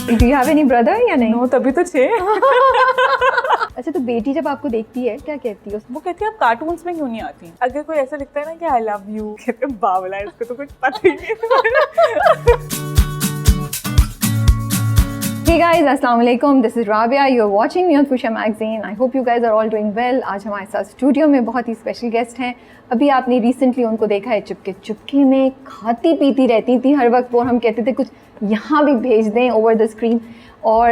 Do you have any brother या नहीं? No, तभी तो 6। अच्छा, तो बेटी जब आपको देखती है क्या कहती है? वो कहती है आप कार्टून्स में क्यों नहीं आती? अगर कोई ऐसा लिखता है ना कि आई लव यू, कहते हैं बावला है, इसको तो कुछ पता ही नहीं। Hey guys, अस्सलाम वालेकुम, this is Rabia, you are watching me on Khusha magazine. I hope you guys are all doing well. आज हमारे साथ स्टूडियो में बहुत ही स्पेशल गेस्ट हैं। अभी आपने रिसेंटली उनको देखा है चुपके चुपके में खाती पीती रहती थी हर वक्त, वो हम कहते थे कुछ यहाँ भी भेज दें ओवर द स्क्रीन, और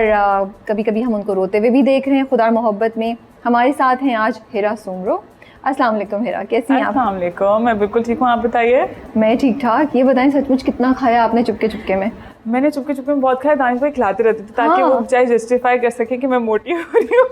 कभी कभी हम उनको रोते हुए भी देख रहे हैं खुदा मोहब्बत में। हमारे साथ हैं आज हिरा सुमरो। अस्सलाम वालेकुम हिरा, कैसी हैं आप? अस्सलाम वालेकुम, मैं बिल्कुल ठीक हूँ, आप बताइए। मैं ठीक ठाक। ये बताएं सचमुच कितना खाया आपने चुपके चुपके में? मैंने चुपके चुपके में बहुत खाया, दानिश भाई खिलाते रहते थे ताकि वो चाहे जस्टिफाई कर सके कि मैं मोटी हो रही हूँ।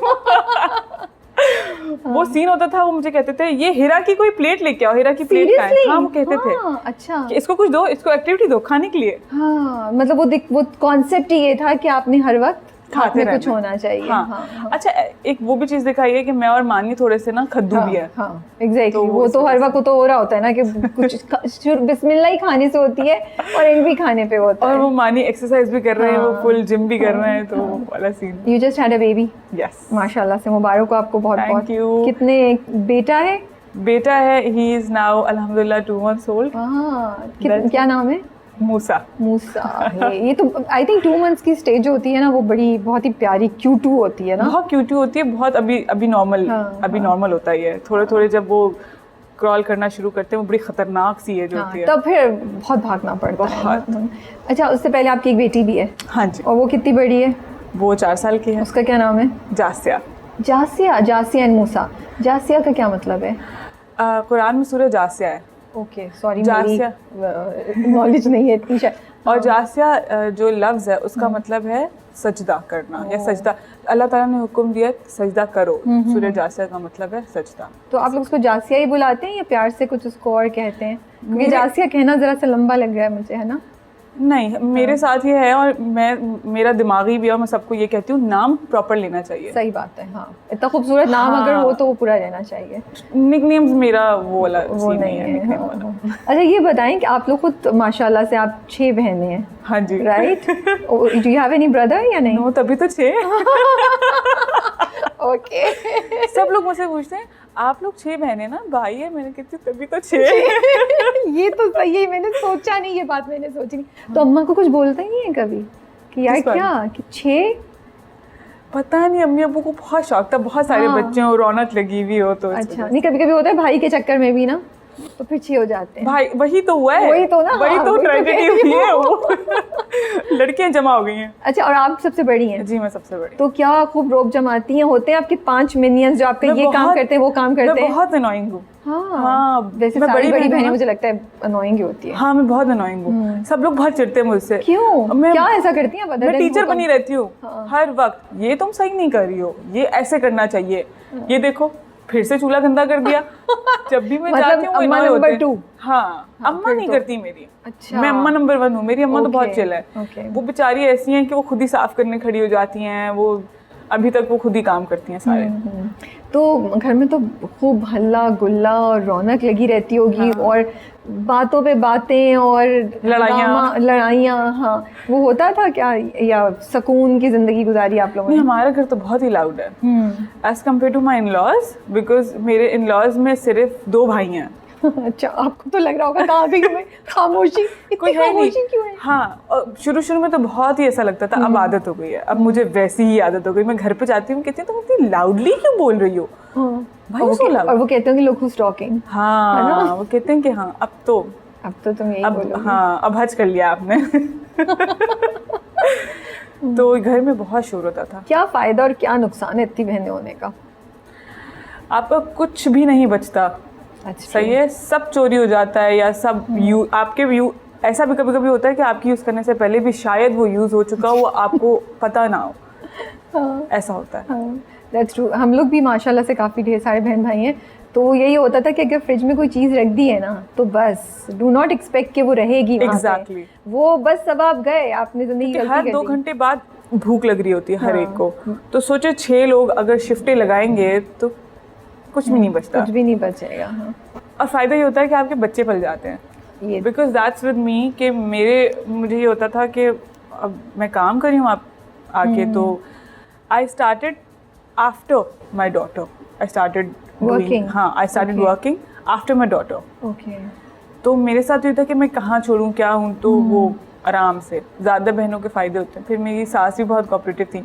वो सीन होता था, वो मुझे कहते थे ये हीरा की कोई प्लेट लेके आओ, हीरा की प्लेट खाएं। हाँ, वो कहते थे अच्छा कि इसको कुछ दो, इसको एक्टिविटी दो खाने के लिए। हाँ, मतलब वो कॉन्सेप्ट ही ये था कि आपने हर वक्त खाते कुछ होना चाहिए। हाँ। हाँ। अच्छा, एक वो भी चीज दिखाई है कि मैं और मानी थोड़े से ना खद्दू भी है। हाँ, एग्जैक्टली। वो तो हर वक्त तो हो रहा होता है ना कि कुछ बिस्मिल्लाह ही खाने से होती है और एंड भी खाने पे होता है। और वो मानी एक्सरसाइज भी कर रहे हैं, वो फुल जिम भी कर रहे हैं, तो वो वाला scene. You just had a baby? Yes, माशाल्लाह से, मुबारक हो आपको बहुत बहुत। Thank you. कितने बेटा है? बेटा है, ही इज नाउ अल्हम्दुलिल्लाह 2 months old। क्या नाम है? मूसा। मूसा है। ये तो आई थिंक 2 months की स्टेज होती है ना, वो बहुत ही प्यारी क्यूटू होती है ना। बहुत क्यूटी होती है, बहुत अभी नॉर्मल नॉर्मल होता ही है। थोड़े जब वो क्रॉल करना शुरू करते हैं वो बड़ी खतरनाक सी एज होती है, तब फिर बहुत भागना पड़ता है। अच्छा, उससे पहले आपकी एक बेटी भी है? हाँ जी। और वो कितनी बड़ी है? वो 4 साल की है। उसका क्या नाम है? जासिया। जासिया एंड मूसा। जासिया का क्या मतलब है? कुरान में सूरह जासिया है। ओके, सॉरी, जासिया नॉलेज नहीं है इतनी शायद। और जासिया जो लफ्ज़ है उसका मतलब है सजदा करना या सजदा। अल्लाह ताला ने हुक्म दिया सजदा करो, सूरह जासिया का मतलब है सजदा। तो आप लोग उसको जासिया ही बुलाते हैं या प्यार से कुछ उसको और कहते हैं? क्योंकि जासिया कहना जरा सा लंबा लग रहा है मुझे, है ना? नहीं, मेरे साथ ये है और मेरा दिमागी भी है और मैं सबको ये कहती हूँ नाम प्रॉपर लेना चाहिए। सही बात है। हाँ, इतना खूबसूरत नाम अगर हो तो वो पूरा रहना चाहिए। निकनेम्स मेरा वो वाला वो नहीं है। अच्छा, ये बताएं कि आप लोग खुद माशाल्लाह से आप 6 बहनें हैं? हाँ जी। Right. Do you have any brother या नहीं? नो, तभी तो 6। ओके। सब लोग मुझसे पूछते हैं आप लोग 6 बहनें ना, भाई है? मैंने कहती तभी तो 6। ये तो सही है, मैंने सोचा नहीं, ये बात मैंने सोची नहीं। तो अम्मा को कुछ बोलता ही नहीं है कभी कि यार क्या कि 6? पता नहीं, अम्मी अब्बू को बहुत शौक था बहुत सारे बच्चे हो, रौनक लगी हुई हो तो। अच्छा, नहीं कभी कभी होता है भाई के चक्कर में भी ना, तो फिर 6 हो जाते हैं। भाई वही तो हुआ है, वही तो ना, वही तो ट्रेजेडी हुई है वो। लड़कियां जमा हो गई हैं। अच्छा, और आप सबसे बड़ी हैं? जी, मैं सबसे बड़ी। तो क्या खूब रोब जमाती हैं? होते हैं आपके 5 मिनियंस जो आपके ये काम करते हैं वो काम करते हैं? मैं बहुत अनोइंग हूँ। हाँ, वैसे सारी बड़ी बहनें मुझे लगता है अनोइंग ही होती है। हाँ, मैं बहुत अनोइंग हूँ। सब लोग बहुत चिढ़ते हैं मुझसे। क्यों? क्या ऐसा करती हैं? मैं टीचर बनी रहती हूँ हर वक्त, ये तुम सही नहीं कर रही हो, ये ऐसे करना चाहिए, ये देखो फिर से चूल्हा गंदा कर दिया। जब भी मैं जाती हूँ अम्मा नंबर 2? हाँ, अम्मा नहीं करती मेरी। अच्छा, मैं अम्मा नंबर 1 हूँ। मेरी अम्मा तो बहुत चिल है। वो बेचारी ऐसी हैं कि वो खुद ही साफ करने खड़ी हो जाती हैं, वो अभी तक वो खुद ही काम करती हैं सारे। तो घर में तो खूब हल्ला गुल्ला और रौनक लगी रहती होगी। और बातों पे बातें और लड़ाइयाँ। हाँ, वो होता था क्या या सुकून की जिंदगी गुजारी आप लोगों ने? हमारा घर तो बहुत ही लाउड है as compare to my in-laws, because मेरे इन-लॉज में सिर्फ 2 भाई हैं। अच्छा, आपको तो लग रहा होगा कहाँ गई मैं, खामोशी, इतनी खामोशी क्यों है? हाँ, और शुरू में तो बहुत ही ऐसा लगता था, अब आदत हो गई है, अब मुझे वैसी ही आदत हो गई। मैं घर पे जाती हूँ, कहती हूँ तुम इतनी लाउडली क्यों बोल रही हो? भाई और वो कहते हैं कि लोग who's talking। हाँ, वो कहते हैं कि हाँ अब तो तुम यही बोलोगे। हाँ, अब हज कर लिया आपने। तो घर में बहुत शोर होता था। क्या फायदा और क्या नुकसान है इतनी बहनें होने का? आपका कुछ भी नहीं बचता। अच्छा, सही है, सब चोरी हो जाता है या सब ऐसा भी कभी कभी होता है कि आपकी यूज़ करने से पहले भी शायद वो यूज़ हो चुका हो, आपको पता ना हो। ऐसा होता है। That's true. हम लोग भी माशाल्लाह से काफ़ी ढेर सारे बहन भाई हैं, तो यही होता था कि अगर फ्रिज में कोई चीज़ रख दी है ना तो बस डू नॉट एक्सपेक्ट कि वो रहेगी वहाँ पे। वो बस सब आप गए, आपने ज़िंदगी हर 2 घंटे बाद भूख लग रही होती है हर एक को। तो सोचे 6 लोग अगर शिफ्टें लगाएंगे तो कुछ भी नहीं बचता, कुछ भी नहीं बचेगा। और फ़ायदा ये होता है कि आपके बच्चे पल जाते हैं। बिकॉज दैट्स विद मी कि मुझे ये होता था कि अब मैं काम कर रही हूँ, आप आके तो I started after my daughter I started Working. हाँ I started Okay. Working after my daughter. Okay तो मेरे साथ ये था कि मैं कहाँ छोड़ूं क्या हूँ, तो वो आराम से, ज़्यादा बहनों के फ़ायदे होते हैं। फिर मेरी सास भी बहुत कोऑपरेटिव थी,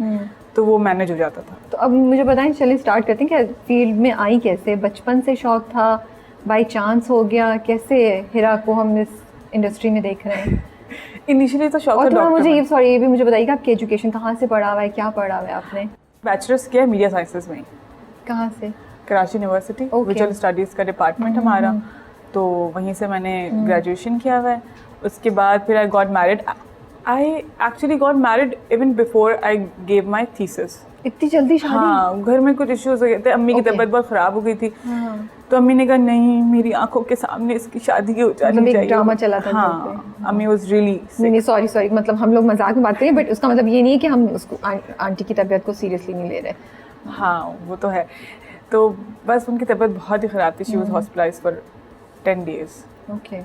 तो वो मैनेज हो जाता था। तो अब मुझे बताएं, चलिए स्टार्ट करते हैं कि फील्ड में आई कैसे? बचपन से शौक था, बाय चांस हो गया, कैसे हिरा को हम इस इंडस्ट्री में देख रहे हैं? इनिशियली तो शौक और था थोड़ा मुझे डॉक्टर। सॉरी ये भी मुझे बताइएगा, आपकी एजुकेशन कहाँ से पढ़ा हुआ है, क्या पढ़ा हुआ है आपने? बैचलर्स किया मीडिया साइंसेज में, कहाँ से? Karachi university, Okay. Visual studies का डिपार्टमेंट हमारा, तो वहीं से मैंने ग्रेजुएशन किया हुआ है। उसके बाद फिर आई got married. I actually got married even before I gave my thesis. इतनी जल्दी शादी? हाँ, घर में कुछ इश्यूज हो गए थे, अम्मी की Okay. तबीयत बहुत ख़राब हो गई थी, हाँ। तो अम्मी ने कहा नहीं, मेरी आंखों के सामने इसकी शादी हो जानी मतलब एक चाहिए। ड्रामा चला था घर हाँ, अम्मी वाज रियली नहीं सॉरी सॉरी, मतलब हम लोग मजाक में बात करें, बट उसका मतलब ये नहीं है कि हम उसको आंटी की तबीयत को सीरियसली नहीं ले रहे। हाँ, वो तो है। तो बस उनकी तबीयत बहुत ही ख़राब थी, she was hospitalised for 10 days। Okay,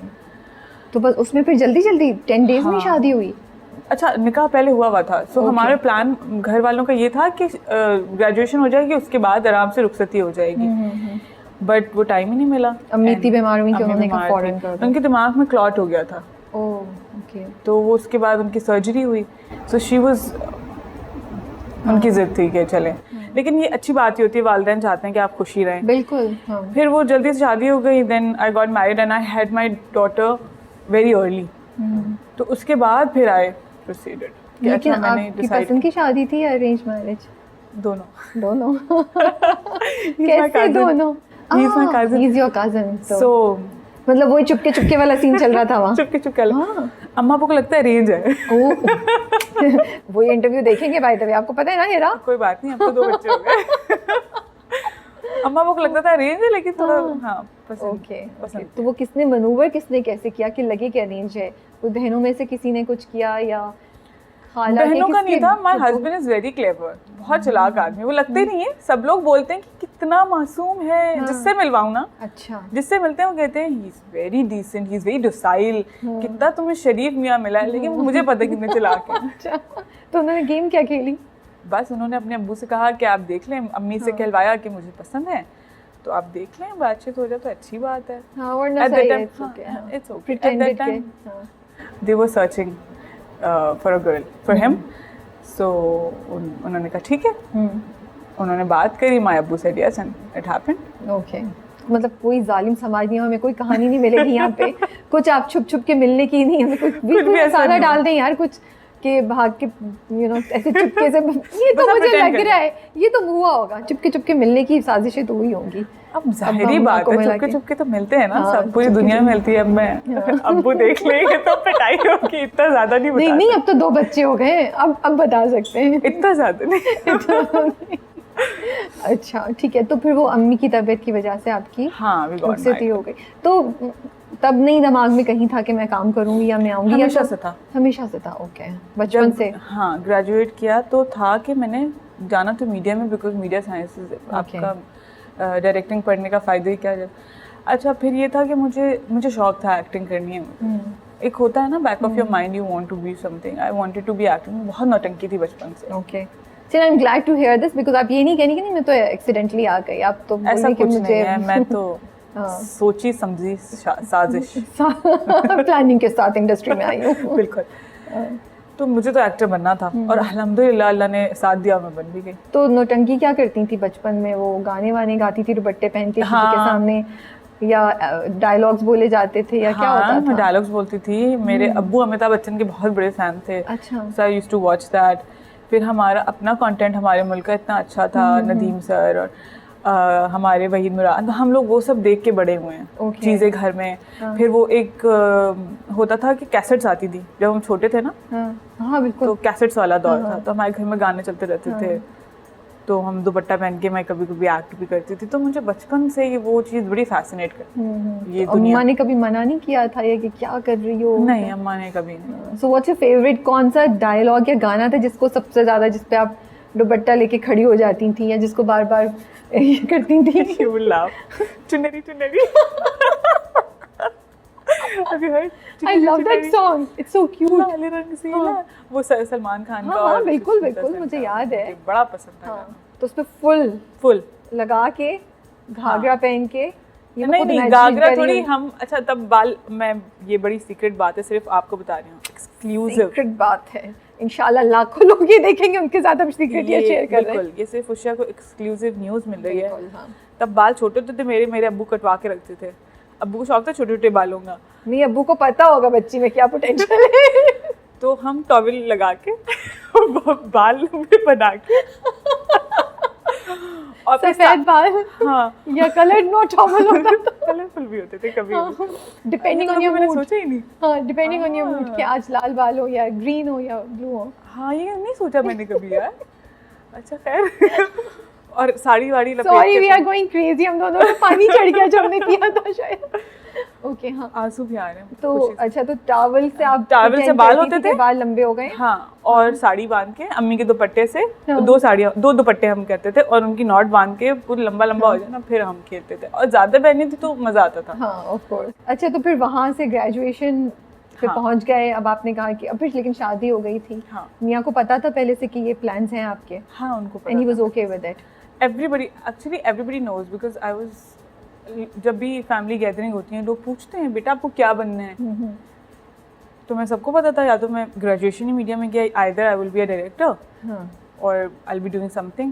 तो बस उसमें फिर जल्दी जल्दी 10 डेज में शादी हुई? अच्छा, निकाह पहले हुआ था। सो हमारा प्लान घर वालों का ये था कि ग्रेजुएशन हो जाएगी, उसके बाद आराम से रुखसती हो जाएगी, बट वो टाइम ही नहीं मिला। अम्मी इतनी बीमार हुई कि अम्मी उन्होंने कहा बीमार फौरन थी। कर दो। उनके दिमाग में क्लॉट हो गया था, ओह ओके। तो वो उसके बाद उनकी सर्जरी हुई। सो शी वाज, उनकी जिद थी कि चलें, लेकिन ये अच्छी बात ही होती है, वालिदैन चाहते हैं कि आप खुशी रहें। बिल्कुल हाँ। फिर वो जल्दी से शादी हो गई, then I got married and I had my daughter very early. तो उसके बाद फिर आई प्रोसीडेड। लेकिन आपकी पसंद की शादी थी या अरेंज मैरिज? दोनों। दोनों? my कैसे cousin. दोनों? He's my cousin. He's your cousin. So मतलब वही चुपके चुपके वाला सीन चल रहा था वहाँ? चुपके चुपके हाँ। अम्मा को लगता है रेंज है। ओह वो इंटरव्यू देखेंगे बाय द वे, आपको पता है ना हिरा? कोई बात नहीं, अब तो 2 बच्चे हो गए। अम्मा को लगता था रेंज है, लेकिन थोड़ा हाँ पसंद। ओके, तो वो किसने मनूवर किसने कैसे किया कि लगे कि अरेंज है? कोई बहनों में से किसी ने कुछ किया या खाला? बहनों का नहीं था। My husband is very clever, बहुत चालाक आदमी। वो लगते ही नहीं है, सब लोग बोलते हैं कि कितना मासूम है, जिससे मिलवाऊं ना, अच्छा, जिससे मिलते हैं वो कहते हैं he is very decent, he is very docile, कितना तुम्हें शरीफ मियां मिला है, लेकिन मुझे पता है कितने चालाक हैं। अच्छा, तो उन्होंने गेम क्या खेली? बस उन्होंने अपने अब्बू से कहा कि आप देख लें, अम्मी से कहलवाया कि मुझे पसंद है, तो आप देख लें, बातचीत हो जाए तो अच्छी बात है। हाँ, वरना At that सही है, time, it's okay, हाँ। it's okay. At Pretended that time, के, हाँ। they were searching for a girl for him. So उन्होंने कहा ठीक है। उन्होंने बात करी, माय अब्बू said yes and it happened. Okay, मतलब कोई जालिम समाज नहीं, हमें कोई कहानी नहीं मिलेगी यहाँ पे। कुछ आप छुप छुप के मिलने की नहीं, हमें कुछ भी ऐसा सादा नहीं। डाल दें यार, कुछ के भाग के ऐसे चुपके से। ये तो बस आप मुझे pretend लग रहा है ये तो हुआ होगा, चुपके चुपके मिलने की साजिशें तो हुई होंगी। अब जाहिरी अम्मा बात को है, मिला चुपके के। चुपके तो मिलते हैं ना, हाँ, सब पूरी चुपके दुनिया में चुपके। मिलती है। अब मैं अब्बू देख लेंगे तो पिटाई होगी, इतना ज्यादा नहीं नहीं बता नहीं, अब तो 2 बच्चे हो गए, अब बता सकते हैं। इतना ज्यादा नहीं। अच्छा ठीक है, तो फिर वो अम्मी की तबीयत की वजह से आपकी हाँ, we got रुखसती married. हो गई, तो तब नहीं दिमाग में कहीं था कि मैं काम करूंगी या मैं आऊंगी? या हमेशा तब- से था। हमेशा से था, ओके, बचपन जब से। हाँ ग्रेजुएट किया तो था कि मैंने जाना तो मीडिया में, बिकॉज मीडिया साइंस आपका डायरेक्टिंग पढ़ने का फ़ायदा ही क्या है। अच्छा, फिर ये था कि मुझे शौक था एक्टिंग करनी है। एक होता है ना back of your mind, you want to be something. I wanted to be acting. बहुत नौटंकी थी बचपन से। ओके, चलिए, I am glad to hear this, because आप ये नहीं कहनी कि नहीं मैं तो एक्सीडेंटली आ गई, आप तो ऐसा बोली कि कुछ मुझे नहीं है, मैं तो सोची समझी साजिश प्लानिंग के साथ इंडस्ट्री में आई हूँ। बिल्कुल। तो मुझे तो एक्टर बनना था, और अल्हम्दुलिल्लाह अल्लाह ने साथ दिया, मैं बन भी गई। तो नौटंकी क्या करती थी बचपन में? वो गाने वाने गाती थी दुपट्टे पहन के किसी के सामने, या डायलॉग्स बोले जाते थे, या क्या होता मैं था? डायलॉग्स बोलती थी। मेरे अब्बू अमिताभ बच्चन के बहुत बड़े फैन थे। अच्छा, so I used to watch that. फिर हमारा अपना कंटेंट हमारे मुल्क का इतना अच्छा था, नदीम सर और हमारे वहीद मुराद, हम लोग वो सब देख के बड़े हुए हैं। Okay. चीज़ें घर में। फिर वो एक होता था कि कैसेट्स आती थी जब हम छोटे थे ना, हाँ बिल्कुल, तो कैसेट्स वाला दौर था, तो हमारे घर में गाने चलते रहते थे, तो हम दुपट्टा पहन के मैं कभी कभी एक्ट भी करती थी। तो मुझे बचपन से ही वो चीज़ बड़ी फैसिनेट करती। ये दुनिया अम्मा ने कभी मना नहीं किया था ये कि क्या कर रही हो? नहीं, अम्मा ने कभी नहीं। सो व्हाट्स योर फेवरेट, कौन सा डायलॉग या गाना था जिसको सबसे ज़्यादा, जिस पे आप दुपट्टा लेके खड़ी हो जाती थी, या जिसको बार बार ये करती थी? You will laugh. चुनरी चुनरी। Have you heard? I love that song. It's so cute. लाल रंग से ना, वो सलमान खान का। हाँ और बिल्कुल सुष्मिता बिल्कुल, सेन मुझे का। याद है। मुझे बड़ा पसंद था। हाँ, तो उस पे फुल लगा के घाघरा पहन के, ये मैं खुद नहीं imagine घाघरा कर रही थोड़ी हूँ। हम, अच्छा तब बाल, मैं ये बड़ी सीक्रेट बात है, सिर्फ आपको बता रही हूँ, एक्सक्लूसिव सीक्रेट बात है, इंशाल्लाह लाखों लोग ये देखेंगे, उनके साथ हम सीक्रेट ये शेयर कर रहे हैं। बिल्कुल, ये सिर्फ उषा को एक्सक्लूसिव न्यूज़ मिल रही है। बिल्कुल, हाँ। तब बाल छोटे होते थे मेरे अब्बू कटवा के रखते थे। अब्बू को शौक था छोटे छोटे बालों का, नहीं अब्बू को पता होगा बच्ची में क्या पोटेंशियल है। तो हम टॉवल लगा के बाल में बना के और फिर सफेद बाल, हाँ, या कलर्ड नो टॉवल होता था, कलरफुल भी होते थे कभी। डिपेंडिंग ऑन ये योर मैंने मूड। सोचा ही नहीं। हाँ, डिपेंडिंग ऑन योर मूड कि आज लाल बाल हो या ग्रीन हो या ब्लू हो। हाँ, ये नहीं सोचा मैंने कभी यार। अच्छा खैर। और साड़ी वाड़ी लपेट सॉरी वी के, आर गोइंग क्रेजी, हम दोनों को पानी चढ़ गया जब हमने पिया था शायद। ओके हाँ, आंसू भी आ रहे हैं तो खुशी से। अच्छा, तो टॉवल से आप टॉवल से pretend बाल करती होते थी कि थे? बाल लंबे हो गए। हाँ, और साड़ी बांध के अम्मी के दुपट्टे से हाँ। दो दुपट्टे हम करते थे और उनकी नॉट बांध के पूरा लंबा लंबा हो जाए ना, फिर हम खेलते थे। और ज्यादा बहनें थी तो मजा आता था। हाँ ऑफ कोर्स। अच्छा, तो फिर वहाँ से ग्रेजुएशन पे हाँ। पहुँच गए। अब आपने कहा कि अब फिर लेकिन शादी हो गई थी। हाँ मियाँ को पता था पहले से कि ये प्लान्स हैं आपके? हाँ, उनको एंड ही पता वाज ओके विद इट? था। Everybody knows, because I was, जब भी फैमिली गैदरिंग होती है लोग पूछते हैं बेटा आपको क्या बनना है, तो मैं सबको पता था या तो मैं ग्रेजुएशन ही मीडिया में किया, either I will be a director हाँ, और I will be doing something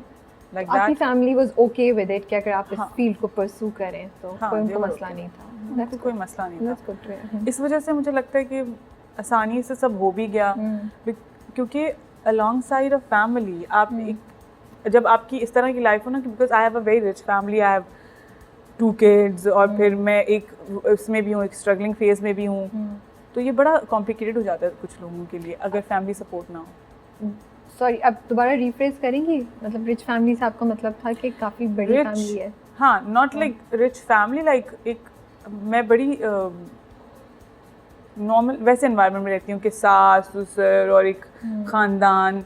like आपकी that. Family was okay with it कि अगर आप इस हाँ। फील्ड को परस्यू करें तो हाँ, कोई उनको they were मसला okay. नहीं था? उनको कोई मसला नहीं That's था। good to hear. इस वजह से मुझे लगता है कि आसानी से सब हो भी गया, क्योंकि अलॉन्ग साइड ऑफ फैमिली आप एक, जब आपकी इस तरह की लाइफ हो ना, because I have a very rich family, I have 2 kids और फिर मैं एक इसमें भी हूँ, एक स्ट्रगलिंग फेज में भी हूँ, तो ये बड़ा कॉम्प्लिकेटेड हो जाता है कुछ लोगों के लिए अगर फैमिली सपोर्ट ना हो। सॉरी, अब दोबारा रिफ्रेश करेंगी? मतलब रिच फैमिली से आपका मतलब था कि काफ़ी बड़ी Rich, फैमिली है? हाँ, not like rich family, like एक मैं बड़ी नॉर्मल वैसे एनवायरनमेंट में रहती हूँ कि सास ससुर और एक खानदान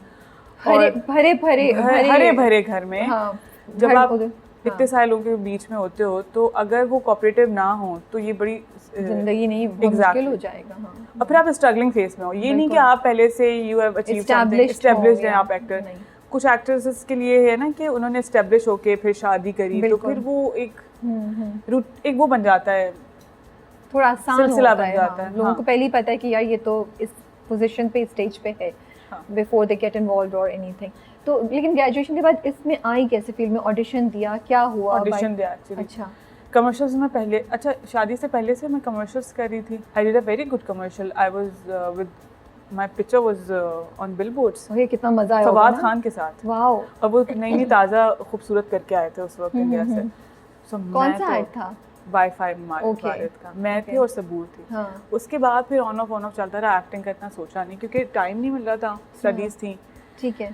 हरे और भरे भरे घर में। हाँ, जब घर आप उधर, इतने सारे लोगों के बीच में होते हो तो अगर वो कोऑपरेटिव ना हो तो ये बड़ी जिंदगी नहीं बहुत Exactly. मुश्किल हो जाएगा। हाँ, और फिर आप स्ट्रगलिंग फेस में हो, ये नहीं कि बिल्कुल। आप पहले से you have achieve something, Established established हो हैं या आप एक्टर। नहीं। कुछ एक्ट्रेसेस के लिए है ना कि उन्होंने एस्टैब्लिश होके फिर शादी करी, तो बिल्कुल। फिर वो एक वो बन जाता है, थोड़ा आसान सिलसिला होता बन है। जाता हाँ, है। लोगों हाँ। को पहले ही पता है कि यार ये तो इस पोजीशन पे, स्टेज पे है, हाँ। बिफोर दे गेट इन्वॉल्व्ड और एनीथिंग। तो लेकिन ग्रेजुएशन के बाद इसमें आई कैसे फील्ड में? ऑडिशन दिया, क्या हुआ? ऑडिशन दिया एक्चुअली। अच्छा, कमर्शियल्स में पहले, अच्छा शादी से पहले से मैं कमर्शियल्स कर रही थी। I did a very good commercial, I was with my picture was on billboards, okay, कितना मजा आया होगा फवाद ना? खान के साथ। वाओ, और वो नई ताज़ा खूबसूरत करके आए थे उस वक्त इंडिया से। So, कौन मैं सा तो ऐड था? Wifi Okay. मारिद का मैं थी Okay. और सबूर थी। हाँ, उसके बाद फिर ऑन ऑफ चलता रहा, एक्टिंग का इतना सोचा नहीं क्योंकि टाइम नहीं मिल रहा था, स्टडीज थी। ठीक है।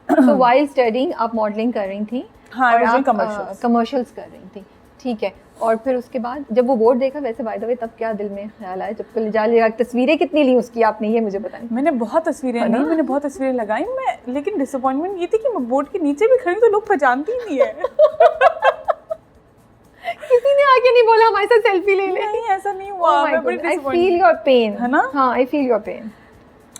तो वाइल स्टडिंग आप मॉडलिंग कर रही थी? हाँ, और I was doing आप commercials. कमर्शियल्स कर रही थी, ठीक है। और फिर उसके बाद जब वो बोर्ड देखा, वैसे बाय द वे तब क्या दिल में ख्याल आया जब कल जा लिया? तस्वीरें कितनी ली उसकी आपने, ये मुझे बताएं। मैंने बहुत तस्वीरें है ना? ली, मैंने बहुत तस्वीरें लगाई मैं, लेकिन डिसअपॉइंटमेंट ये थी कि मैं बोर्ड के नीचे भी खड़ी तो लोग पहचानती ही नहीं है। किसी ने आके नहीं बोला हमारे साथ सेल्फी ले ले? नहीं, ऐसा नहीं हुआ। मैं बड़ी I feel disappointed। Your pain, है ना? हाँ, आई फील योर पेन।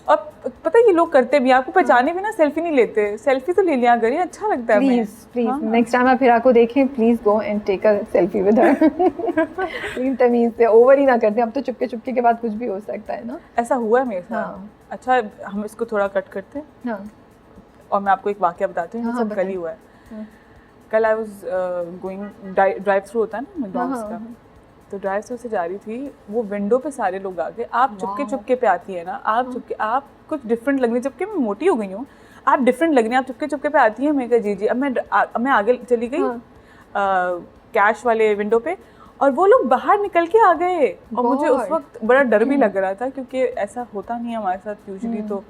और पता है ये लोग करते भी, आपको पहचाने भी ना सेल्फी नहीं लेते, सेल्फी तो ले लिया करिए, अच्छा लगता है। प्लीज प्लीज नेक्स्ट टाइम आप हिरा को देखें, please go and take a selfie with her. Please तमीज से, ओवर ही ना करते। अब तो चुपके चुपके के बाद कुछ भी हो सकता है ना। ऐसा हुआ है मेरे साथ। हाँ। अच्छा, हम इसको थोड़ा कट करते हैं हाँ, और मैं आपको एक वाकया बताती हूँ। हाँ, सब कल ही बताएं। हुआ है। हाँ। कल I was going, drive through होता है ना मैकडॉनल्ड्स हाँ, का, हाँ, तो ड्राइव थ्रू से जा रही थी, वो विंडो पे सारे लोग आ गए। आप चुपके वाह। चुपके पे आती है ना, आप चुपके, आप कुछ डिफरेंट लग रही, जबकि मैं मोटी हो गई हूँ, आप डिफरेंट लग रही हैं, आप चुपके चुपके पे आती हैं। मैं कहा जी जी। अब मैं आगे चली गई कैश वाले विंडो पे, और वो लोग बाहर निकल के आ गए, और मुझे उस God। वक्त बड़ा डर भी लग रहा था क्योंकि ऐसा होता नहीं है हमारे साथ यूजुअली। तो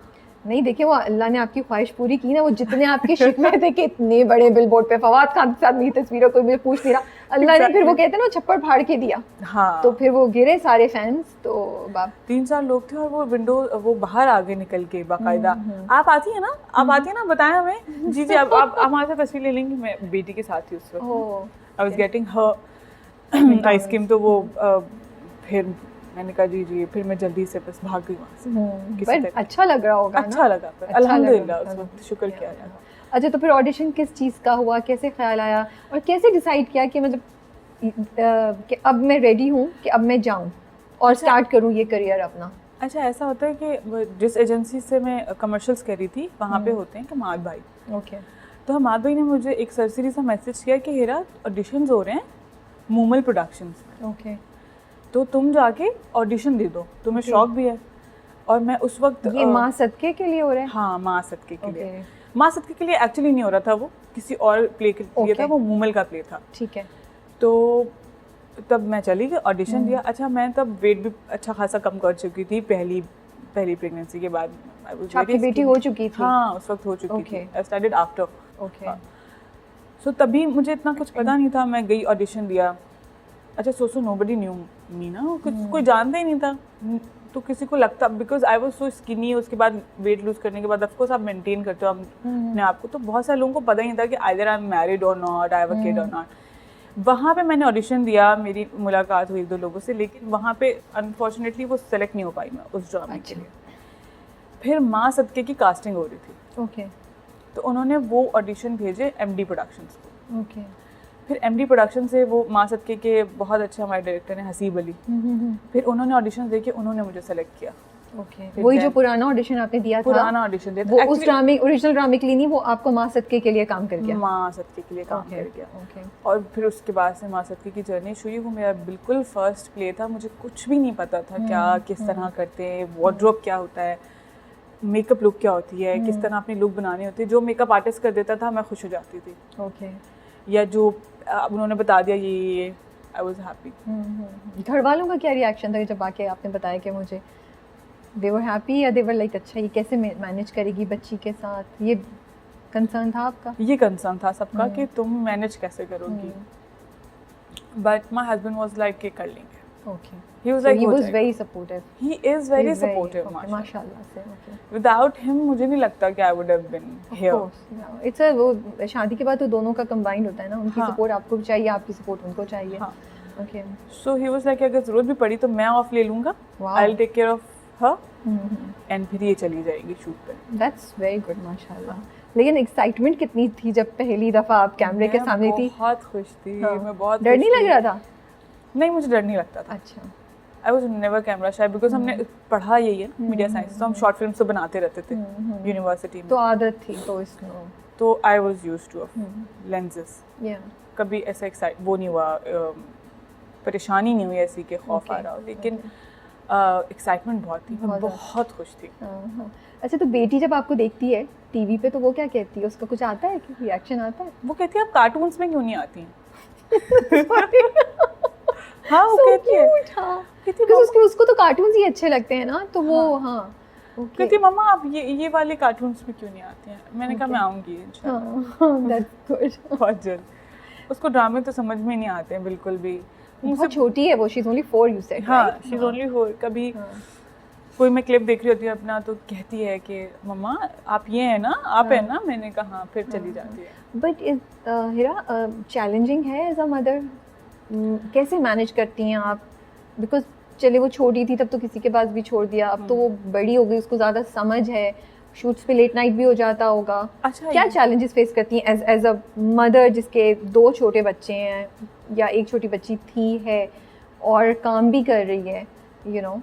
नहीं देखिए, वो अल्लाह ने आपकी ख्वाहिश पूरी की ना। वो जितने आपके शिकवे थे कि इतने बड़े बिलबोर्ड पे फवाद खान के साथ मेरी तस्वीरें कोई मुझे पूछ नहीं रहा, अल्लाह ने फिर वो कहते हैं ना छप्पर फाड़ के दिया। हाँ, तो फिर वो गिरे सारे फैंस। तो बाप 3-4 लोग थे और वो विंडो, वो बाहर आगे निकल के बाकायदा, आप आती है ना, आप आती है ना, बताएं हमें जी जी, आप हमारे साथ तस्वीर ले लेंगी। मैं बेटी के साथ थी उस वक्त, I was getting her ice cream, तो वो फिर मैंने कहा जी जी, फिर मैं जल्दी से बस भाग गई वहाँ से किसी बट तरह। अच्छा लग रहा होगा ना? अच्छा लगा, पर अच्छा अल्हम्दुलिल्लाह लगा। उस वक्त शुक्र किया अल्लाह का। अच्छा, तो फिर ऑडिशन किस चीज़ का हुआ, कैसे ख्याल आया और कैसे डिसाइड किया कि मतलब कि अब मैं रेडी हूँ कि अब मैं जाऊँ और स्टार्ट करूँ ये करियर अपना? अच्छा, ऐसा होता है कि जिस एजेंसी से मैं कमर्शियल्स कर रही थी वहाँ पे होते हैं कमाद भाई। ओके। तो हमाद भाई ने मुझे एक सरसरी सा मैसेज किया कि हेरा ऑडिशंस हो रहे हैं मूमल प्रोडक्शंस में, ओके। तो तुम जाके ऑडिशन दे दो, तुम्हें शौक भी है। और मैं उस वक्त ये माँ सदके के लिए हो रहा है? हाँ, माँ सदके के लिए। ओके। माँ सदके के लिए एक्चुअली नहीं हो रहा था, वो किसी और प्ले के लिए था, वो मूमल का प्ले था। ठीक है। तो तब मैं चली गई, ऑडिशन दिया। अच्छा, मैं तब वेट भी अच्छा खासा कम कर चुकी थी पहली प्रेगनेंसी के बाद। आपकी बेटी हो चुकी थी? हाँ, उस वक्त हो चुकी थी। I started after. ओके। सो तभी मुझे इतना कुछ पता नहीं था, मैं गई ऑडिशन दिया। अच्छा, सो नोबडी न्यू मी ना, कोई जानता ही नहीं था। तो किसी को लगता, because I was so skinny, उसके बाद वेट लूज करने के बाद ऑफ कोर्स आप मेंटेन करते हो अपने आप को, तो बहुत सारे लोगों को पता ही नहीं था कि आइदर आई एम मैरिड और not, I have a kid और नॉट। वहाँ पे मैंने ऑडिशन दिया, मेरी मुलाकात हुई 2 लोगों से, लेकिन वहाँ पे अनफॉर्चुनेटली वो सेलेक्ट नहीं हो पाई मैं उस ड्रामे के लिए। फिर माँ सदके की कास्टिंग हो रही थी। ओके। तो उन्होंने वो ऑडिशन भेजे एमडी प्रोडक्शंस को। ओके। फिर एमडी प्रोडक्शन से वो माँ सदके के बहुत अच्छे हमारे डायरेक्टर हैं हसीब अली, फिर उन्होंने ऑडिशन देके उन्होंने मुझे सेलेक्ट किया। ओके। वही जो पुराना ऑडिशन आपने दिया था? पुराना ऑडिशन दिया था वो उस ड्रामे, ओरिजिनल ड्रामे के लिए नहीं, वो आपको माँ सदके के लिए काम कर गया? माँ सदके के लिए काम कर गया। ओके। और फिर उसके बाद से माँ सदके की जर्नी शुरू हुई। वो मेरा बिल्कुल फर्स्ट प्ले था, मुझे कुछ भी नहीं पता था क्या किस तरह करते हैं, वार्डरोब क्या होता है, मेकअप लुक क्या होती है, किस तरह अपनी लुक बनानी होती है। जो मेकअप आर्टिस्ट कर देता था मैं खुश हो जाती थी। ओके। या जो उन्होंने बता दिया ये आई वाज हैप्पी। घर वालों का क्या रिएक्शन था जब आके आपने बताया कि मुझे, दे वर हैप्पी या दे वर लाइक अच्छा ये कैसे मैनेज करेगी बच्ची के साथ? ये कंसर्न था आपका? ये कंसर्न था सबका कि तुम मैनेज कैसे करोगी। But my husband was like कि कर लेंगे। Okay. He was like, he was very supportive. He is very supportive माशाल्लाह से। ओके। विदाउट हिम मुझे नहीं लगता कि I would have been here. It's a, वो शादी के बाद तो दोनों का कंबाइंड होता है ना, उनकी सपोर्ट आपको भी चाहिए, आपकी सपोर्ट उनको चाहिए। Okay. So he was like अगर जरूरत भी पड़ी तो मैं ऑफ ले लूंगा, I will take care of her, and फिर ये चली जाएगी शूट पे। दैट्स वेरी गुड माशाल्लाह। लेकिन एक्साइटमेंट कितनी थी जब पहली दफ़ा आप कैमरे के सामने थी? बहुत खुश थी मैं, बहुत डर नहीं लग रहा था? नहीं, मुझे डर नहीं लगता था। अच्छा। I was never camera shy, because हमने पढ़ा यही है मीडिया साइंस, तो हम शॉर्ट फिल्म्स तो बनाते रहते थे यूनिवर्सिटी में, तो आदत थी तो इसको, तो I was used to lenses. कभी ऐसा वो नहीं हुआ, परेशानी नहीं हुई ऐसी कि खौफ आ रहा हो, लेकिन एक्साइटमेंट बहुत थी, मैं बहुत खुश थी। अच्छा, तो बेटी जब आपको देखती है टीवी पे तो वो क्या कहती है, उसका कुछ आता है, रिएक्शन आता है? वो कहती है आप कार्टून्स में क्यों नहीं आती हैं? हाँ, वो कहती है, क्योंकि उसको तो कार्टून्स ही अच्छे लगते हैं ना, तो वो कहती मम्मा आप ये वाले कार्टून्स में क्यों नहीं आती हैं? मैंने कहा मैं आऊँगी इंशाल्लाह। That's good. बहुत जल्द। उसको ड्रामे तो समझ में नहीं आते हैं बिल्कुल भी, बहुत छोटी है वो, she is only 4 you said. हाँ, शी इज ओनली 4। कभी कोई मैं क्लिप देख रही होती है अपना, तो कहती है कि मम्मा आप ये है ना, आप है ना, मैंने कहा फिर चली जाती है। बट इज हिरा चैलेंजिंग है एज अ मदर? कैसे मैनेज करती हैं आप? बिकॉज चले वो छोटी थी तब तो किसी के पास भी छोड़ दिया, अब तो वो बड़ी हो गई, उसको ज़्यादा समझ है, शूट्स पे लेट नाइट भी हो जाता होगा। अच्छा, क्या चैलेंजेस फेस करती हैं एज अ मदर जिसके 2 छोटे बच्चे हैं या एक छोटी बच्ची थी है और काम भी कर रही है, यू नो?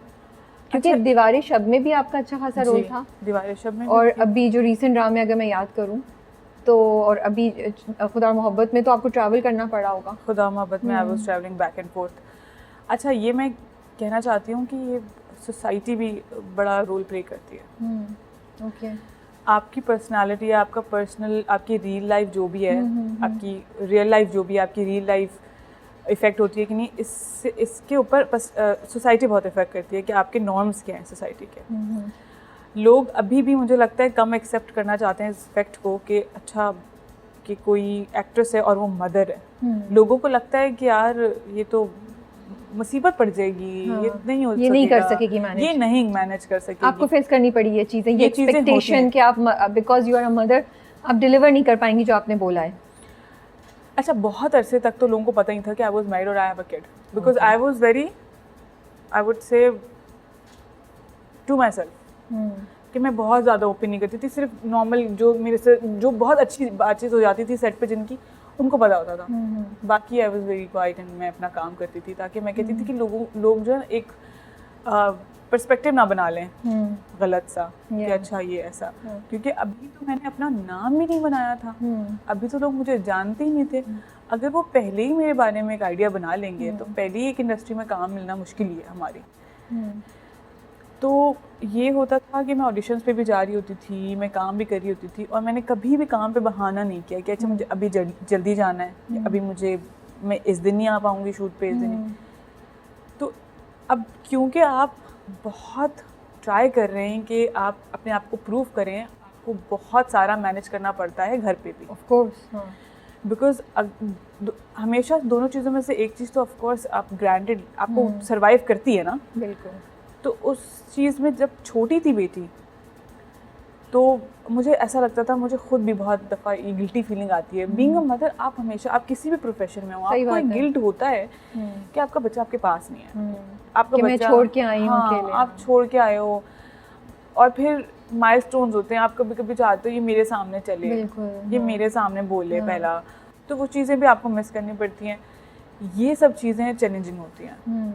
क्योंकि अच्छा, दीवारे शब में भी आपका अच्छा खासा रोल था, दीवारे शब में, और अभी जो रीसेंट ड्रामे अगर मैं याद करूं तो, और अभी खुदा और मोहब्बत में तो आपको ट्रैवल करना पड़ा होगा। खुदा मोहब्बत में I was travelling back and fourth. अच्छा, ये मैं कहना चाहती हूँ कि ये सोसाइटी भी बड़ा रोल प्ले करती है। ओके। आपकी पर्सनालिटी, आपका पर्सनल, आपकी रियल लाइफ जो भी है, आपकी रियल लाइफ जो भी है, आपकी रियल लाइफ इफ़ेक्ट होती है कि नहीं, इसके ऊपर सोसाइटी बहुत इफ़ेक्ट करती है कि आपके नॉर्म्स क्या हैं सोसाइटी के। लोग अभी भी मुझे लगता है कम एक्सेप्ट करना चाहते हैं इस फैक्ट को कि अच्छा कि कोई एक्ट्रेस है और वो मदर है। लोगों को लगता है कि यार ये तो मुसीबत पड़ जाएगी, ये नहीं हो, ये नहीं कर सकेगी मैनेज, ये नहीं मैनेज कर सकेगी। आपको फेस करनी पड़ी ये चीज़ें, ये एक्सपेक्टेशन कि आप because you are a mother आप डिलीवर नहीं कर पाएंगी जो आपने बोला है। अच्छा, बहुत अरसे तक तो लोगों को पता ही था कि आई वाज मैरिड और I have a kid, because I was very I would say to myself कि मैं बहुत ज़्यादा ओपन नहीं करती थी। सिर्फ नॉर्मल जो मेरे से जो बहुत अच्छी बातचीत हो जाती थी सेट पे जिनकी, उनको पता होता था। बाकी आई वाज वेरी क्वाइट एंड मैं अपना काम करती थी, ताकि मैं कहती थी कि लोग जो है एक पर्सपेक्टिव ना बना लें गलत सा कि अच्छा ये ऐसा, क्योंकि अभी तो मैंने अपना नाम ही नहीं बनाया था, अभी तो लोग मुझे जानते ही नहीं थे। अगर वो पहले ही मेरे बारे में एक आइडिया बना लेंगे तो पहले ही एक इंडस्ट्री में काम मिलना मुश्किल ही है हमारी। तो ये होता था कि मैं ऑडिशंस पे भी जा रही होती थी, मैं काम भी कर रही होती थी, और मैंने कभी भी काम पे बहाना नहीं किया कि अच्छा मुझे अभी जल्दी जाना है, अभी मैं इस दिन नहीं आ पाऊँगी शूट पे, इस दिन नहीं। तो अब क्योंकि आप बहुत ट्राई कर रहे हैं कि आप अपने आप को प्रूव करें, आपको बहुत सारा मैनेज करना पड़ता है घर पे भी, ऑफ कोर्स, बिकॉज हमेशा दोनों चीज़ों में से एक चीज़ तो ऑफ कोर्स आप ग्रांटेड आपको सरवाइव करती है ना। बिल्कुल। तो उस चीज़ में जब छोटी थी बेटी, तो मुझे ऐसा लगता था, मुझे खुद भी बहुत दफ़ा ये गिल्टी फीलिंग आती है। बीइंग अ मदर, आप हमेशा, आप किसी भी प्रोफेशन में हो, आपको एक गिल्ट होता है कि आपका बच्चा आपके पास नहीं है, आपका बच्चा, मैं छोड़ के आई हूँ, हाँ, आप छोड़ के आए हो, और फिर माइलस्टोन्स होते हैं, आप कभी कभी चाहते हो ये मेरे सामने चले, ये मेरे सामने बोले पहला, तो वो चीज़ें भी आपको मिस करनी पड़ती हैं। ये सब चीज़ें चैलेंजिंग होती हैं।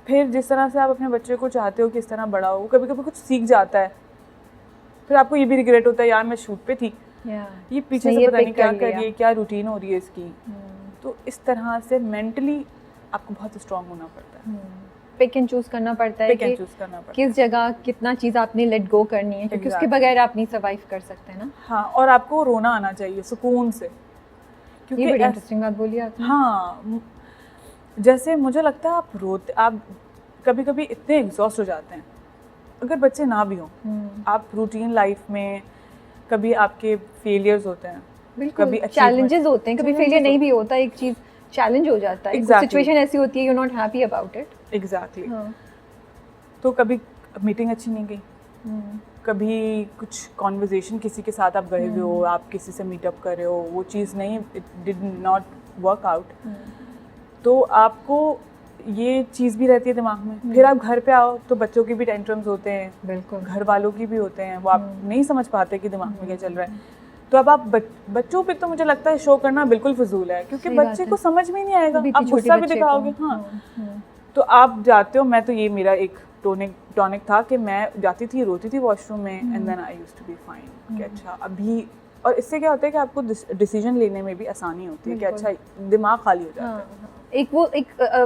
फिर जिस तरह से आप अपने बच्चे को चाहते हो कि इस तरह बड़ा हो, कभी कभी कुछ सीख जाता है, फिर आपको ये भी रिग्रेट होता है यार मैं शूट पे थी, ये पीछे से पता नहीं क्या कर रही है, क्या रूटीन हो रही है इसकी। तो इस तरह से मेंटली आपको बहुत स्ट्रांग होना पड़ता है, पिक एंड चूज करना पड़ता है कि किस जगह कितना चीज़ आपने लेट गो करनी है, क्योंकि उसके बगैर आप नहीं सर्वाइव कर सकते हैं ना। हाँ, और आपको रोना आना चाहिए सुकून से, क्योंकि ये बड़ी इंटरेस्टिंग बात बोली आपने। हाँ, जैसे मुझे लगता है आप कभी कभी इतने एग्जॉस्ट हो जाते हैं, अगर बच्चे ना भी हों, आप रूटीन लाइफ में कभी आपके फेलियर्स होते हैं, कभी चैलेंजेस होते हैं, कभी फेलियर नहीं भी होता, एक चीज़ चैलेंज हो जाता है, सिचुएशन ऐसी होती है, you not happy about it. Exactly. तो कभी मीटिंग अच्छी नहीं गई, कभी कुछ कॉन्वर्जेशन किसी के साथ आप गए हुए हो, आप किसी से मीटअप कर रहे हो, वो चीज़ नहीं, it did not work out, तो आपको ये चीज़ भी रहती है दिमाग में। फिर आप घर पे आओ तो बच्चों के भी टेंट्रम्स होते हैं, बिल्कुल, घर वालों की भी होते हैं, वो आप नहीं समझ पाते कि दिमाग में क्या चल रहा है। तो अब आप बच्चों पे तो मुझे लगता है शो करना बिल्कुल फजूल है, क्योंकि बच्चे को समझ में नहीं आएगा, आप गुस्सा भी दिखाओगे। हाँ, तो आप जाते हो, मैं तो ये मेरा एक टॉनिक था कि मैं जाती थी, रोती थी वॉशरूम में, and then I used to be fine कि अच्छा अभी, और इससे क्या होता है कि आपको डिसीजन लेने में भी आसानी होती है कि अच्छा दिमाग खाली हो जाता है, एक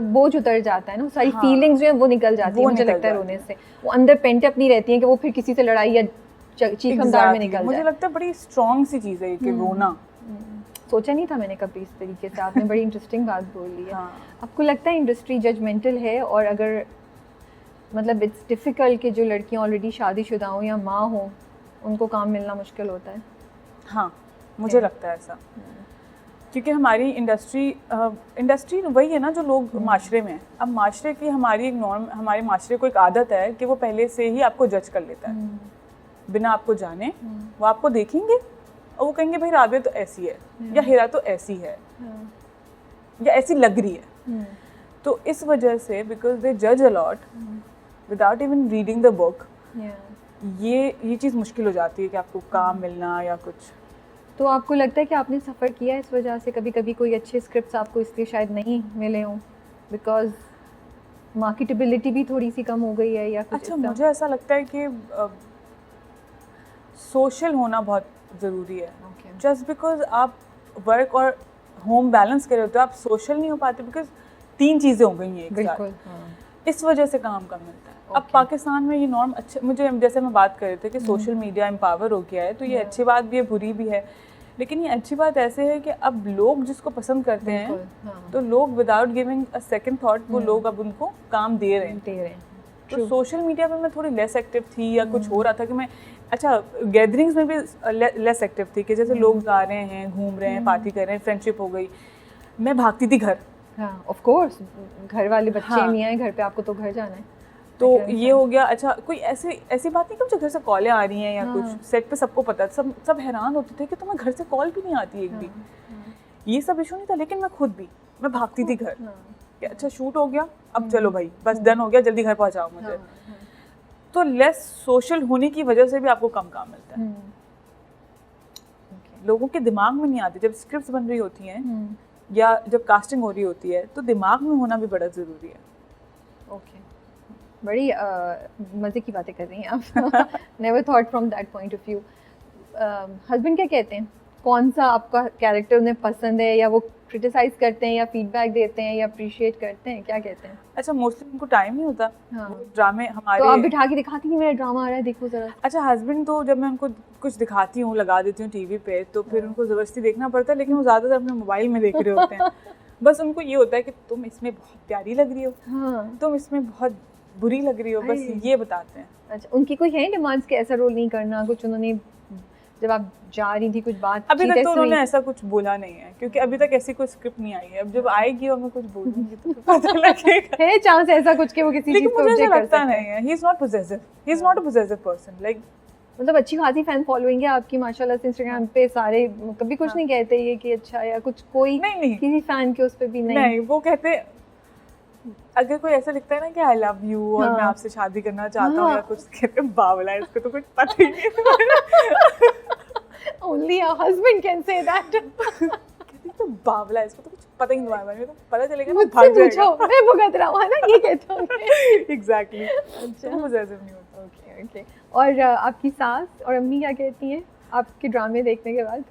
बोझ उतर जाता है ना, सारी फीलिंग्स जो है वो निकल जाती है, मुझे लगता है रोने से वो अंदर पेंट अप नहीं रहती है कि वो फिर किसी से लड़ाई या चीखमदार में निकल जाए। मुझे लगता है बड़ी स्ट्रॉन्ग सी चीज़ है कि रोना। सोचा नहीं था मैंने कभी इस तरीके से, आपने बड़ी इंटरेस्टिंग बात बोली है। आपको लगता है इंडस्ट्री जजमेंटल है, और अगर मतलब इट्स डिफ़िकल्ट कि जो लड़कियां ऑलरेडी शादीशुदा हों या माँ हों, उनको काम मिलना मुश्किल होता है? हाँ, मुझे लगता है ऐसा, क्योंकि हमारी इंडस्ट्री वही है ना जो लोग माशरे में है। अब माशरे की हमारी एक नॉर्म, हमारे माशरे को एक आदत है कि वो पहले से ही आपको जज कर लेता है बिना आपको जाने। वो आपको देखेंगे और वो कहेंगे भाई राबिया तो ऐसी है, या हिरा तो ऐसी है, या ऐसी लग रही है। तो इस वजह से बिकॉज दे जज a lot without even reading the book, ये चीज़ मुश्किल हो जाती है कि आपको काम मिलना या कुछ। तो आपको लगता है कि आपने सफ़र किया इस वजह से, कभी कभी कोई अच्छे स्क्रिप्ट्स आपको इसलिए शायद नहीं मिले हों बिकॉज मार्केटेबिलिटी भी थोड़ी सी कम हो गई है, या कुछ? अच्छा, मुझे ऐसा लगता है कि सोशल होना बहुत ज़रूरी है। जस्ट बिकॉज आप वर्क और होम बैलेंस कर रहे हो तो आप सोशल नहीं हो पाते, बिकॉज 3 चीज़ें हो गई हैं एक साथ, इस वजह से काम कम मिलता है। अब पाकिस्तान में ये नॉर्म अच्छा, मुझे जैसे मैं बात कर रहे थे कि सोशल मीडिया एम्पावर हो गया है, तो ये अच्छी बात भी है, बुरी भी है, लेकिन ये अच्छी बात ऐसे है कि अब लोग जिसको पसंद करते हैं, तो लोग without giving a second thought वो लोग अब उनको काम दे रहे हैं। तो सोशल मीडिया पे मैं थोड़ी लेस एक्टिव थी, या कुछ हो रहा था कि मैं, अच्छा गैदरिंग्स में भी लेस एक्टिव थी कि जैसे लोग जा रहे हैं, घूम रहे हैं, पार्टी कर रहे हैं, फ्रेंडशिप हो गई, मैं भागती थी घर। हाँ, ऑफ कोर्स, घर वाले बच्चे नहीं आए घर पे, आपको तो घर जाना है, तो ये हो गया। अच्छा, कोई ऐसी बात नहीं कि मुझे घर से कॉलें आ रही हैं या कुछ, सेट पे सबको पता है, सब हैरान होते थे कि तुम्हें घर से कॉल भी नहीं आती एक भी। ये सब इशू नहीं था, लेकिन मैं खुद भी मैं भागती थी घर, कि अच्छा शूट हो गया, अब चलो भाई बस डन हो गया, जल्दी घर पहुंचाओ मुझे। तो लेस सोशल होने की वजह से भी आपको कम काम मिलता है। लोगों के दिमाग में नहीं आती, जब स्क्रिप्ट्स बन रही होती हैं या जब कास्टिंग हो रही होती है तो दिमाग में होना भी बड़ा ज़रूरी है। ओके, बड़ी मज़े की बातें कर रही हैं आप। Never thought from that point of view. Husband क्या कहते हैं, कौन सा आपका कैरेक्टर उन्हें पसंद है, या वो क्रिटिसाइज करते हैं या फीडबैक देते हैं या अप्रिशिएट करते हैं, क्या कहते हैं? अच्छा, मोस्टली उनको टाइम नहीं होता। हाँ। ड्रामे हमारे, तो आप बिठा के दिखाती हैं मेरा ड्रामा आ रहा है, देखो जरा। अच्छा, हस्बैंड तो जब मैं उनको कुछ दिखाती हूँ, लगा देती हूँ टीवी पे, तो फिर उनको ज़बरदस्ती देखना पड़ता है, लेकिन वो ज़्यादातर अपने मोबाइल में देख रहे होते हैं। बस उनको ये होता है कि तुम इसमें बहुत प्यारी लग रही हो, हाँ। तुम इसमें बहुत बुरी लग रही हो, बस ये बताते हैं। अच्छा, उनकी कोई है डिमांड्स कि ऐसा रोल नहीं करना, कुछ उन्होंने जब आप जा रही थी कुछ बात? अभी तक तो उन्होंने ऐसा कुछ बोला नहीं है, क्योंकि अभी तक ऐसी कोई स्क्रिप्ट नहीं आई है। अब जब आएगी और मैं कुछ बोलूंगी तो पता लगेगा। है चांस ऐसा कुछ कि वो किसी चीज को मुझे लगता नहीं है। He is not possessive, he is not a possessive person. Like मतलब अच्छी खासी फैन फॉलोइंग है आपकी माशाल्लाह से इंस्टाग्राम पे सारे, कभी कुछ नहीं कहते ये कि अच्छा, या कुछ कोई नहीं किसी फैन के उस पे भी नहीं? वो कहते, अगर कोई ऐसा लिखता है ना कि आई लव यू और मैं आपसे शादी करना चाहता हूँ या कुछ, कहते बावला है, इसको तो कुछ पता ही नहीं। Only a husband can say that. कहती तो बावला है, इसको तो कुछ पता ही नहीं, बारे में तो पता चलेगा ना, मुझसे भाग पूछो, मैं भुगत रहा हूँ ना, ये कहते होंगे। एग्जैक्टली। अच्छा, तो पोजेसिव नहीं होता। Okay okay. और आपकी सास और अम्मी क्या कहती हैं आपके ड्रामे देखने के बाद?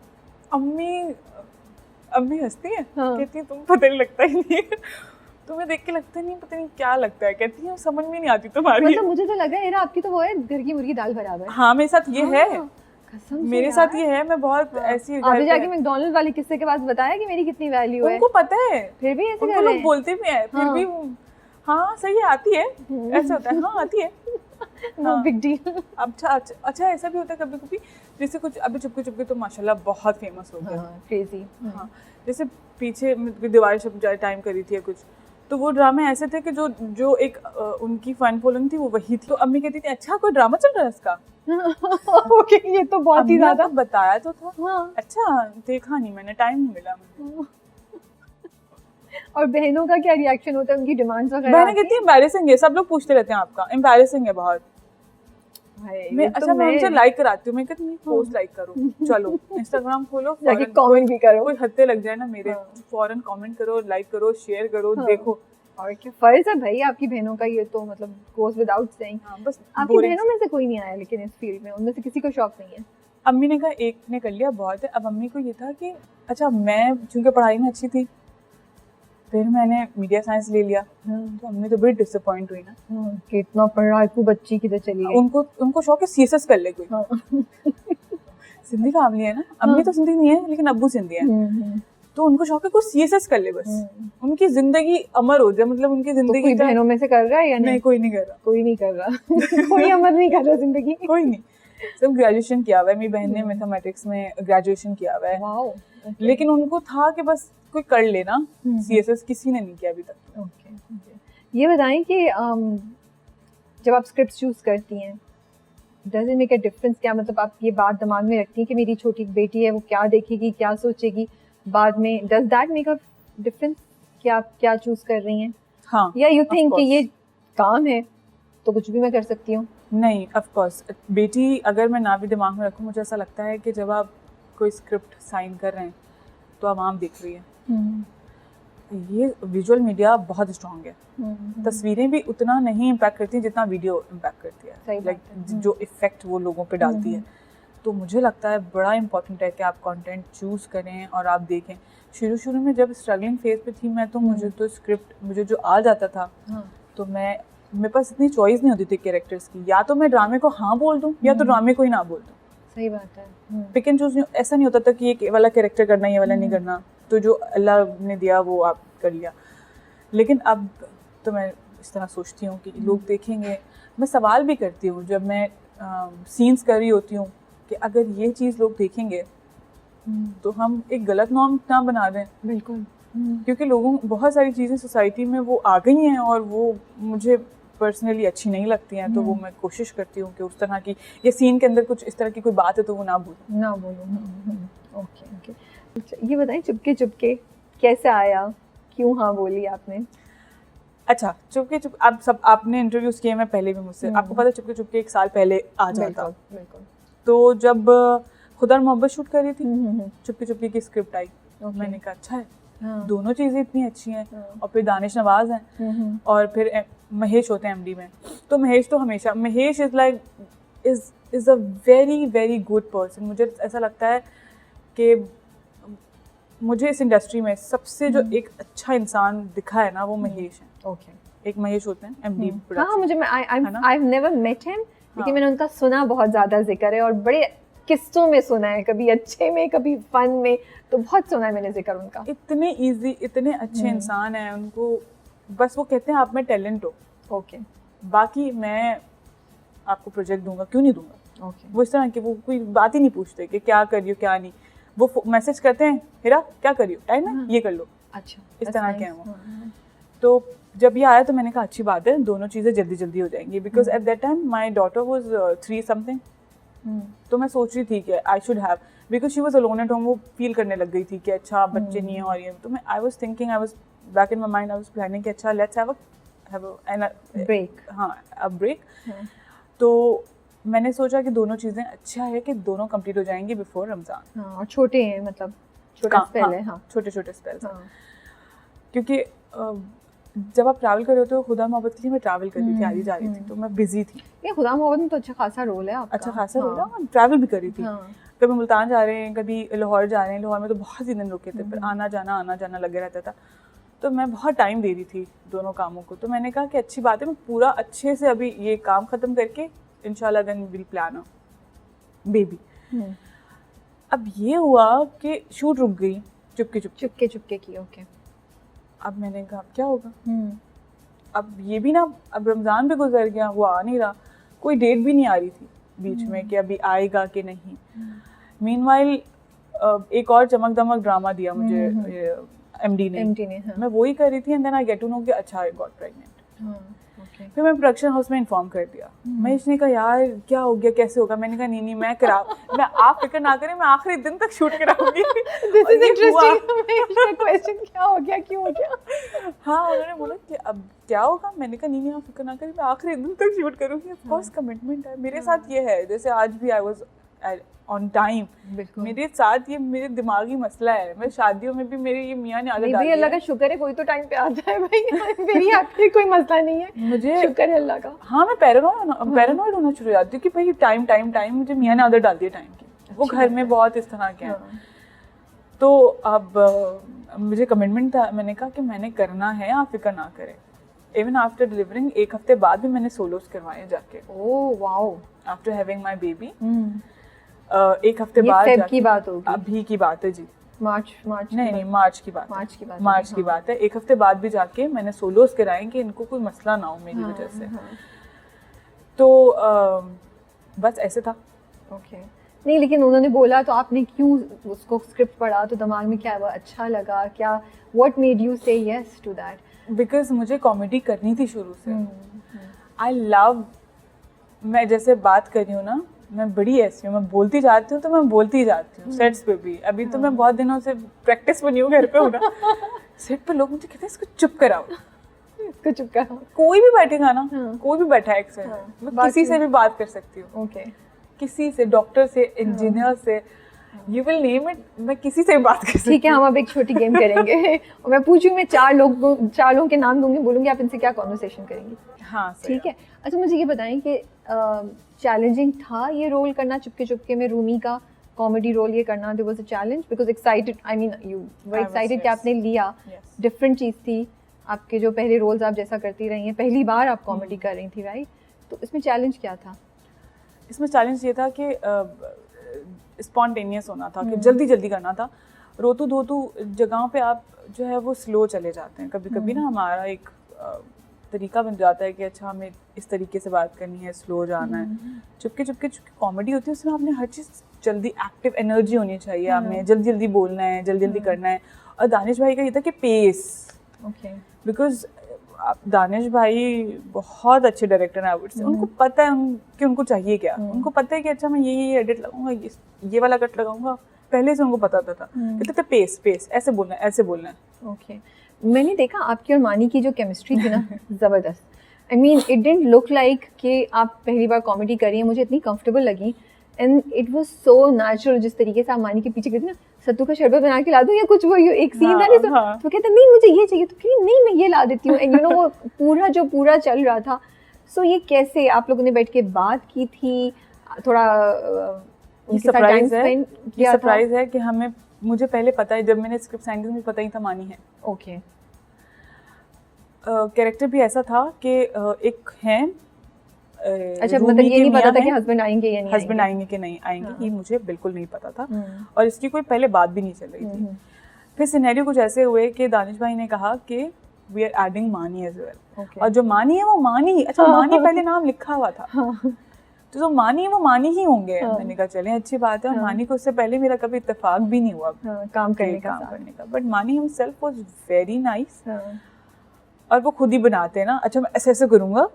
अम्मी हंसती है, हाँ। कहती है तुम पता नहीं लगता ही नहीं है, तुम्हें देख के लगता नहीं, पता नहीं क्या लगता है, कहती है समझ में नहीं आती तुम्हारी। मतलब मुझे तो लगा है आपकी तो वो है घर की मुर्गी दाल बराबर। हाँ, मेरे साथ ये है, मेरे साथ ये है। मैं बहुत ऐसी आपने जाके मैकडॉनल्ड्स वाले किस्से के बाद बताया कि मेरी कितनी वैल्यू है? उनको पता है, फिर भी ऐसे उनको लोग बोलते भी हैं, फिर भी हाँ सही है, आती है, ऐसा होता है, हाँ आती है, नो बिग डील। अच्छा ऐसा भी होता है कभी कभी, जैसे कुछ अभी चुपके चुपके तो माशाल्लाह बहुत फेमस हो गया, क्रेजी। हाँ, जैसे पीछे दिवाली शब टाइम करी थी कुछ, तो वो ड्रामे ऐसे थे कि जो एक उनकी फन फॉलोइंग थी वो वही थी। तो अम्मी कहती थी अच्छा कोई ड्रामा चल रहा है इसका। ओके, ये तो बहुत ही ज्यादा बताया तो था। हाँ। अच्छा, देखा नहीं मैंने, टाइम नहीं मिला मुझे। और बहनों का क्या रिएक्शन होता है, उनकी डिमांड्स वगैरह? बहनें कहती है एम्बैरेसिंग है, सब लोग पूछते रहते हैं आपका, एम्बैरेसिंग है बहुत। मैं उनसे लाइक कराती हूँ, मैं कहती हूँ पोस्ट लाइक करो, चलो इंस्टाग्राम खोलो, जाके कमेंट भी करो, कोई हत्ते लग जाए ना मेरे, फौरन कमेंट करो, लाइक करो, शेयर करो, देखो। और क्या फर्ज है भाई आपकी बहनों का, ये तो मतलब गोज विदाउट सेइंग। बस आपकी बहनों में से कोई नहीं आया लेकिन इस फील्ड में, उनमें से किसी को शौक नहीं है? अम्मी ने कहा एक ने कर लिया बहुत है। अब अम्मी को ये था कि अच्छा मैं चूंकि पढ़ाई में अच्छी थी, फिर मैंने मीडिया साइंस ले लिया, तो अम्मी तो बड़ी डिसअपॉइंट हुई ना कि इतना पढ़ाकू बच्ची किधर चली गई। उनको शौक है सीएसएस कर ले कोई। सिंधी फैमिली है ना, अम्मी तो सिंधी नहीं है लेकिन अब्बू सिंधी है, तो उनको शौक है कोई सीएसएस कर ले, बस उनकी जिंदगी अमर हो जाए। मतलब उनकी जिंदगी कोई बहनों में से कर रहा है या नहीं? कोई नहीं कर रहा, कोई नहीं कर रहा। कोई अमर नहीं कर रहा जिंदगी, कोई नहीं। सब ग्रेजुएशन किया हुआ है, मेरी बहन ने मैथमेटिक्स में ग्रेजुएशन किया हुआ है। वाओ। लेकिन उनको था कि बस कोई कर लेना, सीएसएस किसी ने नहीं किया अभी तक। ओके, ये बताएं कि जब आप स्क्रिप्ट चूज करती हैं, does it make a difference? क्या मतलब आप ये बात दिमाग में रखती हैं कि मेरी छोटी बेटी है, वो क्या देखेगी, क्या सोचेगी बाद में? Does that make a difference कि आप क्या चूज कर रही हैं? हाँ, या यू थिंक कि ये काम है तो कुछ भी मैं कर सकती हूँ? नहीं, ऑफ कोर्स बेटी अगर मैं ना भी दिमाग में रखूँ, मुझे ऐसा लगता है कि जब आप कोई स्क्रिप्ट साइन कर रहे हैं तो आवाम देख रही है। ये विजुअल मीडिया बहुत स्ट्रॉन्ग है, तस्वीरें भी उतना नहीं इम्पैक्ट करती जितना वीडियो इम्पैक्ट करती है, लाइक जो इफेक्ट वो लोगों पे डालती है। तो मुझे लगता है बड़ा इम्पोर्टेंट है कि आप कंटेंट चूज़ करें और आप देखें। शुरू में जब स्ट्रगलिंग फेज पे थी मैं, तो मुझे तो स्क्रिप्ट मुझे जो आ जाता था, तो मेरे पास इतनी चॉइस नहीं होती थी कैरेक्टर्स की, या तो मैं ड्रामे को हाँ बोल दूँ या तो ड्रामे को ही ना बोल दूँ। सही बात है। पिक एंड चूज ऐसा नहीं होता था कि ये वाला कैरेक्टर करना, ये वाला नहीं करना, तो जो अल्लाह ने दिया वो आप कर लिया। लेकिन अब तो मैं इस तरह सोचती हूँ कि लोग देखेंगे। मैं सवाल भी करती हूँ जब मैं सीन्स कर रही होती हूँ कि अगर ये चीज़ लोग देखेंगे तो हम एक गलत नॉर्म ना बना दें। बिल्कुल, क्योंकि लोगों बहुत सारी चीज़ें सोसाइटी में वो आ गई हैं और वो मुझे पर्सनली अच्छी नहीं लगती हैं, तो वो मैं कोशिश करती हूँ कि उस तरह की, ये सीन के अंदर कुछ इस तरह की कोई बात है तो वो ना बोलूँ। ओके। ये बताएं चुपके चुपके कैसे आया, क्यों हाँ बोली आपने? अच्छा चुपके चुप आप सब आपने इंट्रोड्यूस किए मैं पहले भी मुझसे, आपको पता है चुपके चुपके 1 साल पहले आ जाता। बिल्कुल। तो जब खुदा और मोहब्बत शूट कर रही थी, चुपके चुपके की स्क्रिप्ट आई, मैंने कहा अच्छा है, दोनों चीज़ें इतनी अच्छी हैं, और फिर दानिश नवाज हैं और फिर महेश होते हैं एमडी में। तो महेश तो हमेशा, Mahesh is like is a very very good person. मुझे ऐसा लगता है कि मुझे इस इंडस्ट्री में सबसे जो एक अच्छा इंसान दिखा है ना, वो महेश है। ओके। एक महेश होते हैं एमडी। हाँ, मुझे आई नेवर मेट हिम, लेकिन मैंने उनका सुना बहुत ज़्यादा जिक्र है, और बड़े किस्सों में सुना है, कभी अच्छे में कभी फन में, तो बहुत सुना है मैंने जिक्र उनका। इतने इजी, इतने अच्छे इंसान हैं, उनको बस वो कहते हैं आप में टैलेंट हो। ओके। बाकी मैं आपको प्रोजेक्ट दूंगा, क्यों नहीं दूंगा। ओके। वो इस तरह की, वो कोई बात ही नहीं पूछते कि क्या करियो क्या नहीं, वो मैसेज करते हैं हिरा क्या करियो, टाइम है ये कर लो। अच्छा, इस तरह के हैं वो। तो जब ये आया तो मैंने कहा अच्छी बात है, दोनों चीज़ें जल्दी जल्दी हो जाएंगी, because at that time my daughter was 3 something. तो मैं सोच रही थी कि I should have, because she was alone at home, वो फील करने लग गई थी कि अच्छा बच्चे नहीं है और ये। तो मैं I was thinking, I was back in my mind, I was planning कि अच्छा लेट्स हैव अ ब्रेक। हाँ, अ ब्रेक। तो मैंने सोचा कि दोनों चीज़ें अच्छा है कि दोनों कंप्लीट हो जाएंगी बिफोर रमज़ान। हाँ, और छोटे हैं, मतलब छोटा स्पेल है। हाँ, छोटे छोटे स्पेल्स। क्योंकि जब आप ट्रैवल कर रहे हो तो खुदा मोहब्बत के लिए मैं ट्रैवल कर रही थी, आ रही जा रही थी, तो मैं बिजी थी। ये खुदा मोहब्बत में तो अच्छा खासा रोल है आपका। अच्छा खासा रोल है, ट्रैवल भी कर रही थी। कभी मुल्तान जा रहे हैं, कभी लाहौर जा रहे हैं। लाहौर में तो बहुत ही दिन रुके थे, फिर आना जाना लगे रहता था, तो मैं बहुत टाइम दे रही थी दोनों कामों को। तो मैंने कहा कि अच्छी बात है, मैं पूरा अच्छे से अभी ये काम ख़त्म करके इंशाल्लाह then will plan a baby. अब ये हुआ कि शूट रुक गई चुपके की। ओके। अब मैंने कहा अब क्या होगा। अब ये भी ना, अब रमज़ान भी गुजर गया, वो आ नहीं रहा, कोई डेट भी नहीं आ रही थी बीच में कि अभी आएगा कि नहीं। मीनवाइल एक और चमक दमक ड्रामा दिया मुझे एमडी ने। मैं वही कर रही थी, and then I get to know कि अच्छा आई गॉट प्रेग्नेंट। फिर मैं प्रोडक्शन हाउस में इन्फॉर्म कर दिया। महेश ने कहा यार क्या हो गया, कैसे होगा। मैंने कहा नहीं मैं आप फिक्र ना करें, मैं आखिरी दिन तक शूट कराऊंगी। दिस इज इंटरेस्टिंग क्वेश्चन, क्या हो गया, क्यों हो गया। हाँ, उन्होंने बोला कि अब क्या होगा। मैंने कहा नहीं आप फिक्र ना करें, मैं आखिरी दिन तक शूट करूंगी। ऑफ कोर्स कमिटमेंट है मेरे साथ। ये है जैसे आज भी आई वाज ऑन टाइम। मेरे साथ ये मेरे दिमागी मसला है। मैं शादियों में भी मेरे ये मियाँ ने आदत डाली है। अल्लाह का शुक्र है कोई तो टाइम पे आता है भाई। मेरी आपकी कोई मसला नहीं है, मुझे शुक्र है अल्लाह का। हाँ, मैं पैरानॉइड होना शुरू हो जाती हूँ कि भाई टाइम मुझे मियाँ ने आदत डाल दी है टाइम की। वो घर में बहुत इस तरह के हैं। तो अब मुझे कमिटमेंट था, मैंने कहा कि मैंने करना है, आप फिक्र ना करें। इवन आफ्टर डिलीवरिंग 1 हफ्ते बाद भी मैंने सोलोस करवाए जाके। Oh wow. After having my baby 1 हफ्ते बाद की बात होगी, अभी की बात है जी। मार्च की बात है। 1 हफ्ते बाद भी जाके मैंने सोलोस कराए कि इनको कोई मसला ना हो मेरी वजह से। तो बस ऐसे था। ओके। नहीं, लेकिन उन्होंने बोला तो आपने क्यों उसको स्क्रिप्ट पढ़ा, तो दिमाग में क्या वो अच्छा लगा, क्या व्हाट मेड यू से यस टू दैट? बिकॉज मुझे कॉमेडी करनी थी शुरू से। आई लव, मैं जैसे बात कर रही हूँ ना, मैं बड़ी ऐसी हूँ, मैं बोलती जाती हूँ तो मैं बोलती जाती हूँ। सेट्स पे भी अभी तो मैं बहुत दिनों से प्रैक्टिस बनी हूँ, घर पे हूँ ना। सेट पे लोग मुझे कहते हैं इसको चुप कराओ, इसको चुप कराओ। कोई भी बैठेगा ना, कोई भी बैठा है एक मैं किसी से भी बात कर सकती हूँ। ओके। किसी से, डॉक्टर से, इंजीनियर से, यू विल नेम इट, मैं किसी से भी बात कर सकती हूँ। ठीक है, हम अब एक छोटी गेम करेंगे और मैं पूछूंगी, मैं 4 लोगों के नाम दूंगी, बोलूंगी आप इनसे क्या कॉन्वर्सेशन करेंगी। हाँ, ठीक है। अच्छा, मुझे ये बताएं कि चैलेंजिंग था ये रोल करना, चुपके में रूमी का कॉमेडी रोल ये करना? There was a challenge because excited, I mean you were excited कि आपने लिया। डिफरेंट चीज़ थी आपके जो पहले रोल्स आप जैसा करती रही हैं, पहली बार आप कॉमेडी कर रही थी, राइट? तो इसमें चैलेंज क्या था? इसमें चैलेंज ये था कि स्पॉन्टेनियस होना था, कि जल्दी जल्दी करना था। रोतू धोतू जगहों पे आप जो है वो स्लो चले जाते हैं। कभी कभी ना हमारा एक तरीका बन जाता है कि अच्छा हमें इस तरीके से बात करनी है, स्लो जाना है। चुपके कॉमेडी होती है, उसमें आपने हर चीज़ जल्दी, एक्टिव एनर्जी होनी चाहिए, आपने जल्दी जल्दी बोलना है, जल्दी जल्दी करना है। और दानिश भाई का ये था कि पेस, बिकॉज दानिश भाई बहुत अच्छे डायरेक्टर हैं, आई वुड से। उनको पता है कि उनको चाहिए क्या। उनको पता है कि अच्छा मैं ये एडिट लगाऊंगा, ये वाला कट लगाऊंगा, पहले से उनको पता था। कहते थे पेस ऐसे बोलना है। ओके। मैंने देखा आपकी और मानी की जो केमिस्ट्री थी ना, ज़बरदस्त। I mean it didn't look like कि आप पहली बार कॉमेडी कर रही हैं, मुझे इतनी कंफर्टेबल लगी and it was so natural. जिस तरीके से आप मानी के पीछे कहती ना सत्तू का शरबत बना के ला दूं या कुछ, वो एक सीन था ना, तो कहते नहीं मुझे ये चाहिए, तो कहीं नहीं मैं ये ला देती हूँ, एंड यू नो वो पूरा चल रहा था। सो ये कैसे आप लोगों ने बैठ के बात की थी, थोड़ा उनके साथ टाइम स्पेंड किया? सरप्राइज है कि हमें, मुझे पहले पता है, जब मैंने स्क्रिप्ट साइन की मुझे पता ही था मानी है। ओके। कैरेक्टर भी ऐसा था कि एक है, अच्छा, मतलब ये नहीं पता था कि हस्बैंड आएंगे या नहीं, हस्बैंड आएंगे कि नहीं आएंगे, ये मुझे बिल्कुल नहीं पता था और इसकी कोई पहले बात भी नहीं चल रही थी। फिर सिनेरियो कुछ ऐसे हुए कि दानिश भाई ने कहा कि वी आर एडिंग मानी एज वेल, और जो मानी है वो मानी, अच्छा मानी पहले नाम लिखा हुआ था, तो जो मानी है वो मानी ही होंगे। मैंने कहा चलें अच्छी बात है, और मानी को उससे पहले मेरा कभी इत्तेफाक भी नहीं हुआ काम करने का, बट मानी हिमसेल्फ वाज वेरी नाइस, और वो खुद ही बनाते हैं ना, अच्छा मैं ऐसे ऐसे करूँगा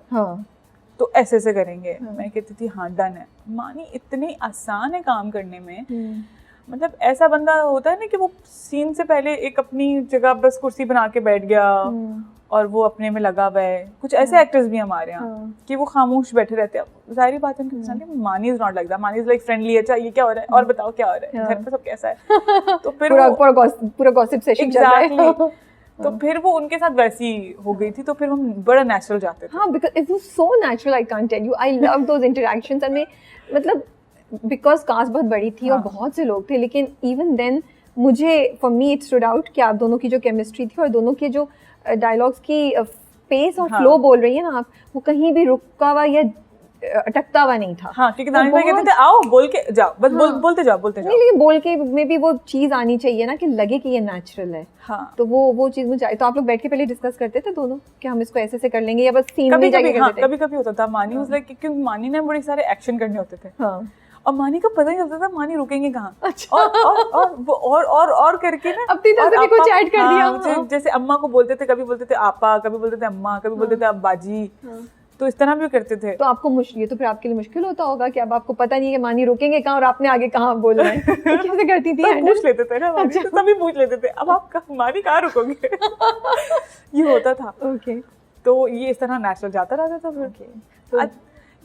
तो ऐसे ऐसे करेंगे, मैं कहती थी हाँ डन है। मानी इतनी आसान है काम करने में, मतलब ऐसा बंदा होता है ना कि वो सीन से पहले एक अपनी जगह बस कुर्सी बना के बैठ गया और वो अपने में लगा हुआ है। कुछ ऐसे एक्टर्स भी हमारे यहाँ कि वो खामोश बैठे रहते हैं, जाहिर बात है उनकी पर्सनालिटी। मानी इज नॉट लाइक दैट, मानी इज लाइक फ्रेंडली, अच्छा ये क्या हो रहा है और बताओ क्या हो रहा है, घर पे सब कैसा है, तो फिर पूरा गॉसिप सेशन चल रहा है। तो फिर वो उनके साथ वैसी हो गई थी, तो फिर हम बड़ा नेचुरल जाते थे। हाँ, because it was so natural, I can't tell you, I love those interactions. And मतलब बिकॉज कास्ट बहुत बड़ी थी और बहुत से लोग थे, लेकिन इवन देन मुझे, for me it stood out कि आप दोनों की जो केमिस्ट्री थी और दोनों के जो डायलॉग्स की पेस और फ्लो बोल रही है ना आप, वो कहीं भी रुका हुआ या अटकता हुआ नहीं था। हाँ, क्योंकि दानिश भाई कहते थे आओ बोल के जाओ, बस बोलते जाओ। नहीं, लेकिन बोल के में भी वो चीज आनी चाहिए ना कि लगे कि ये नेचुरल है। हाँ, तो वो चीज मुझे आई। तो आप लोग बैठ के पहले डिस्कस करते थे दोनों कि हम इसको ऐसे से कर लेंगे या बस सीन में जाके करते थे? कभी होता था। मानी उस लाइक, क्योंकि मानी ने बड़े सारे एक्शन करने होते थे, और मानी को पता नहीं चलता था मानी रुकेंगे कहाँ। अच्छा। और करके ना अपनी तरफ से कुछ ऐड कर दिया। जैसे अम्मा को बोलते थे, कभी बोलते थे आपा, कभी बोलते थे अम्मा, कभी बोलते थे अब्बाजी, तो इस तरह भी करते थे। तो आपको मुश्किल, तो फिर आपके लिए मुश्किल होता होगा कि अब आपको पता नहीं है कि मानी रुकेंगे कहाँ और आपने आगे कहाँ बोलना है। तो कैसे करती थी? पूछ लेते थे ना, अच्छा। तो तभी पूछ लेते थे अब आप मानी कहाँ रुकोगे। ये होता था। ओके। तो ये इस तरह नेचुरल जाता रहता था। फिर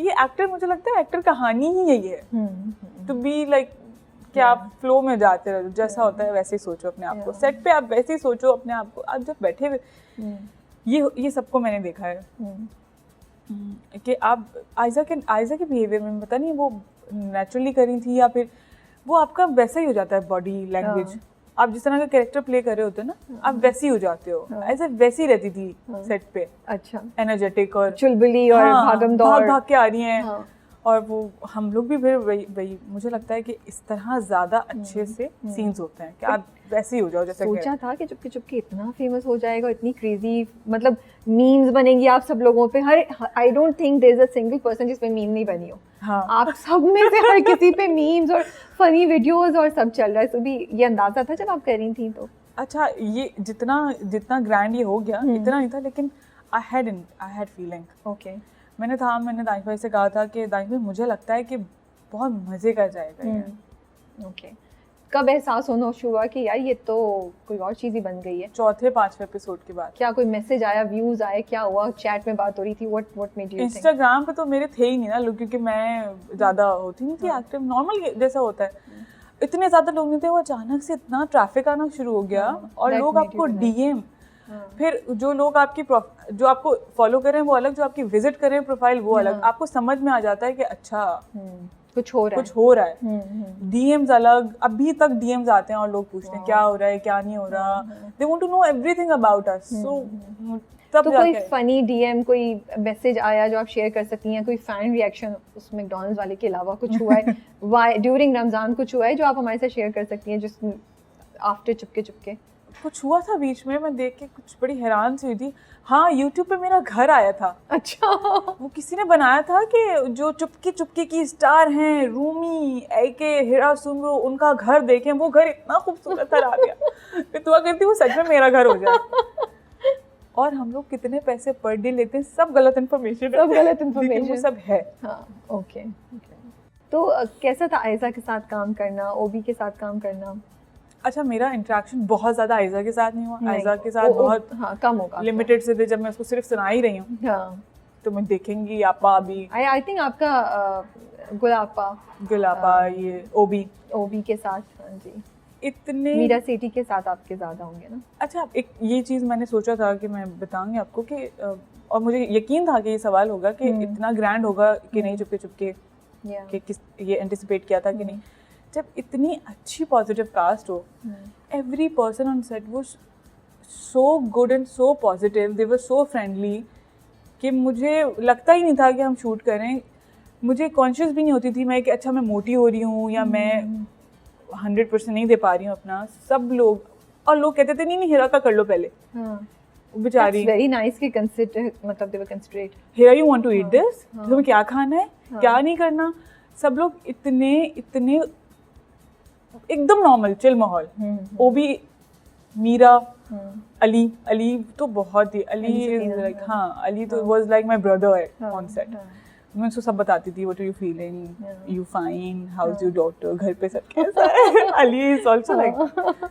ये एक्टर, मुझे लगता है एक्टर कहानी ही यही है, टू बी लाइक कि आप फ्लो में जाते रहो, जैसा होता है वैसे ही सोचो अपने आप को, सेट पे आप वैसे ही सोचो अपने आप को। आप जब बैठे हुए, ये सबको मैंने देखा है कि आप आयजा के बिहेवियर में पता नहीं वो नेचुरली करी थी या फिर वो आपका वैसा ही हो जाता है, बॉडी लैंग्वेज। आप जिस तरह का कैरेक्टर प्ले कर रहे होते हैं ना, आप वैसी हो जाते हो। ऐसे वैसी रहती थी सेट पे। अच्छा। एनर्जेटिक और चुलबुली और भागम दौड़, भाग के आ रही हैं। और वो हम लोग भी फिर वही मुझे लगता है कि इस तरह ज्यादा अच्छे से सीन्स होते हैं कि आप वैसे ही हो जाओ जैसे। सोचा था कि चुपके इतना फेमस हो जाएगा, इतनी क्रेजी मतलब मीम्स बनेंगी आप सब लोगों पे। हर I don't think there is a single person जिस पे मीम नहीं बनी हो। हाँ। आप सब में से हर किसी पे मीम्स और फनी वीडियोस और सब चल रहा है। तो भी ये अंदाजा था जब आप कर रही थी तो? अच्छा, ये जितना ग्रैंड ये हो गया इतना नहीं था, लेकिन आई हैड फीलिंग। ओके। मैंने दानिश भाई से कहा था कि दानिश भाई मुझे लगता है कि बहुत मजे का जाएगा ये। ओके। कब एहसास होना शुरू हुआ कि यार ये तो कोई और चीज़ ही बन गई है? 4-5 एपिसोड के बाद। क्या कोई मैसेज आया, व्यूज आए, क्या हुआ, चैट में बात हो रही थी? What made you think? Instagram पे तो मेरे थे ही नहीं ना लोग, क्योंकि मैं ज़्यादा होती नहीं थी एक्टिव, नॉर्मल जैसा होता है। इतने ज़्यादा लोग नहीं थे, वो अचानक से इतना ट्रैफिक आना शुरू हो गया और लोग आपको डीएम, फिर जो लोग जो आपको फॉलो कर रहे हैं वो अलग, जो आपकी विजिट कर रहे हैं प्रोफाइल वो अलग। आपको समझ में आ जाता है कि अच्छा कुछ हो रहा है। डीएम्स अलग, अभी तक डीएम्स आते हैं और लोग पूछते हैं क्या हो रहा है, क्या नहीं हो रहा। They want to know everything about us. So तो कोई फनी डीएम, कोई मैसेज आया जो आप शेयर कर सकती हैं? कोई फैन रिएक्शन उस मैकडॉनल्ड्स वाले के अलावा कुछ हुआ है? ड्यूरिंग रमजान कुछ हुआ है जो आप हमारे साथ शेयर कर सकती हैं, जिस आफ्टर चुपके? कुछ हुआ था बीच में, मैं देख के कुछ बड़ी हैरान सी हुई थी। हाँ, YouTube पे मेरा घर आया था। अच्छा। वो किसी ने बनाया था कि जो चुपके की स्टार हैं, रूमी, एके, हिरा सुमरो, उनका घर देखें। वो घर इतना खूबसूरत था राबिया, मैं दुआ करती हूँ वो सच में मेरा घर हो जाए। और हम लोग कितने पैसे पर डे लेते हैं, सब गलत इन्फॉर्मेशन सब है। हाँ, ओके। तो कैसा था आयजा के साथ काम करना, ओबी के साथ काम करना? अच्छा मेरा इंटरेक्शन बहुत ज़्यादा आयज़ा के साथ नहीं हुआ, नहीं, आयज़ा के साथ बहुत हाँ कम होगा लिमिटेड से थे, जब मैं उसको सिर्फ सुना ही रही हूँ हाँ तो मैं देखेंगी आपा भी, आई थिंक आपका गुलापा गुलापा ये ओबी के साथ, हाँ जी, इतने मीरा सेठी के साथ आपके ज़्यादा होंगे ना। अच्छा एक ये चीज़ मैंने सोचा था कि मैं बताऊंगी आपको कि और मुझे यकीन था कि ये सवाल होगा कि इतना ग्रैंड होगा कि नहीं, चुपके चुपके कि किस ये एंटिसिपेट किया था कि नहीं। जब इतनी अच्छी पॉजिटिव कास्ट हो, every person on set was so good and so positive, they were so friendly कि मुझे लगता ही नहीं था कि हम शूट करें। मुझे कॉन्शियस भी नहीं होती थी मैं कि अच्छा मैं मोटी हो रही हूँ या मैं 100% नहीं दे पा रही हूँ अपना। सब लोग और लोग कहते थे नहीं हीरा का कर लो पहले, बेचारी वेरी नाइस कि कंसीडर, मतलब they were considerate, Heera you want to eat this, तुम्हें क्या खाना है, क्या नहीं करना। सब लोग इतने इतने एकदम नॉर्मल चिल माहौल। ओबी, मीरा, अली तो बहुत ही, अली लाइक हाँ अली तो was like my brother on set. मैं उसको सब बताती थी, what are you feeling, you fine, how is your daughter, घर पे सब कैसा है। अली इज आल्सो लाइक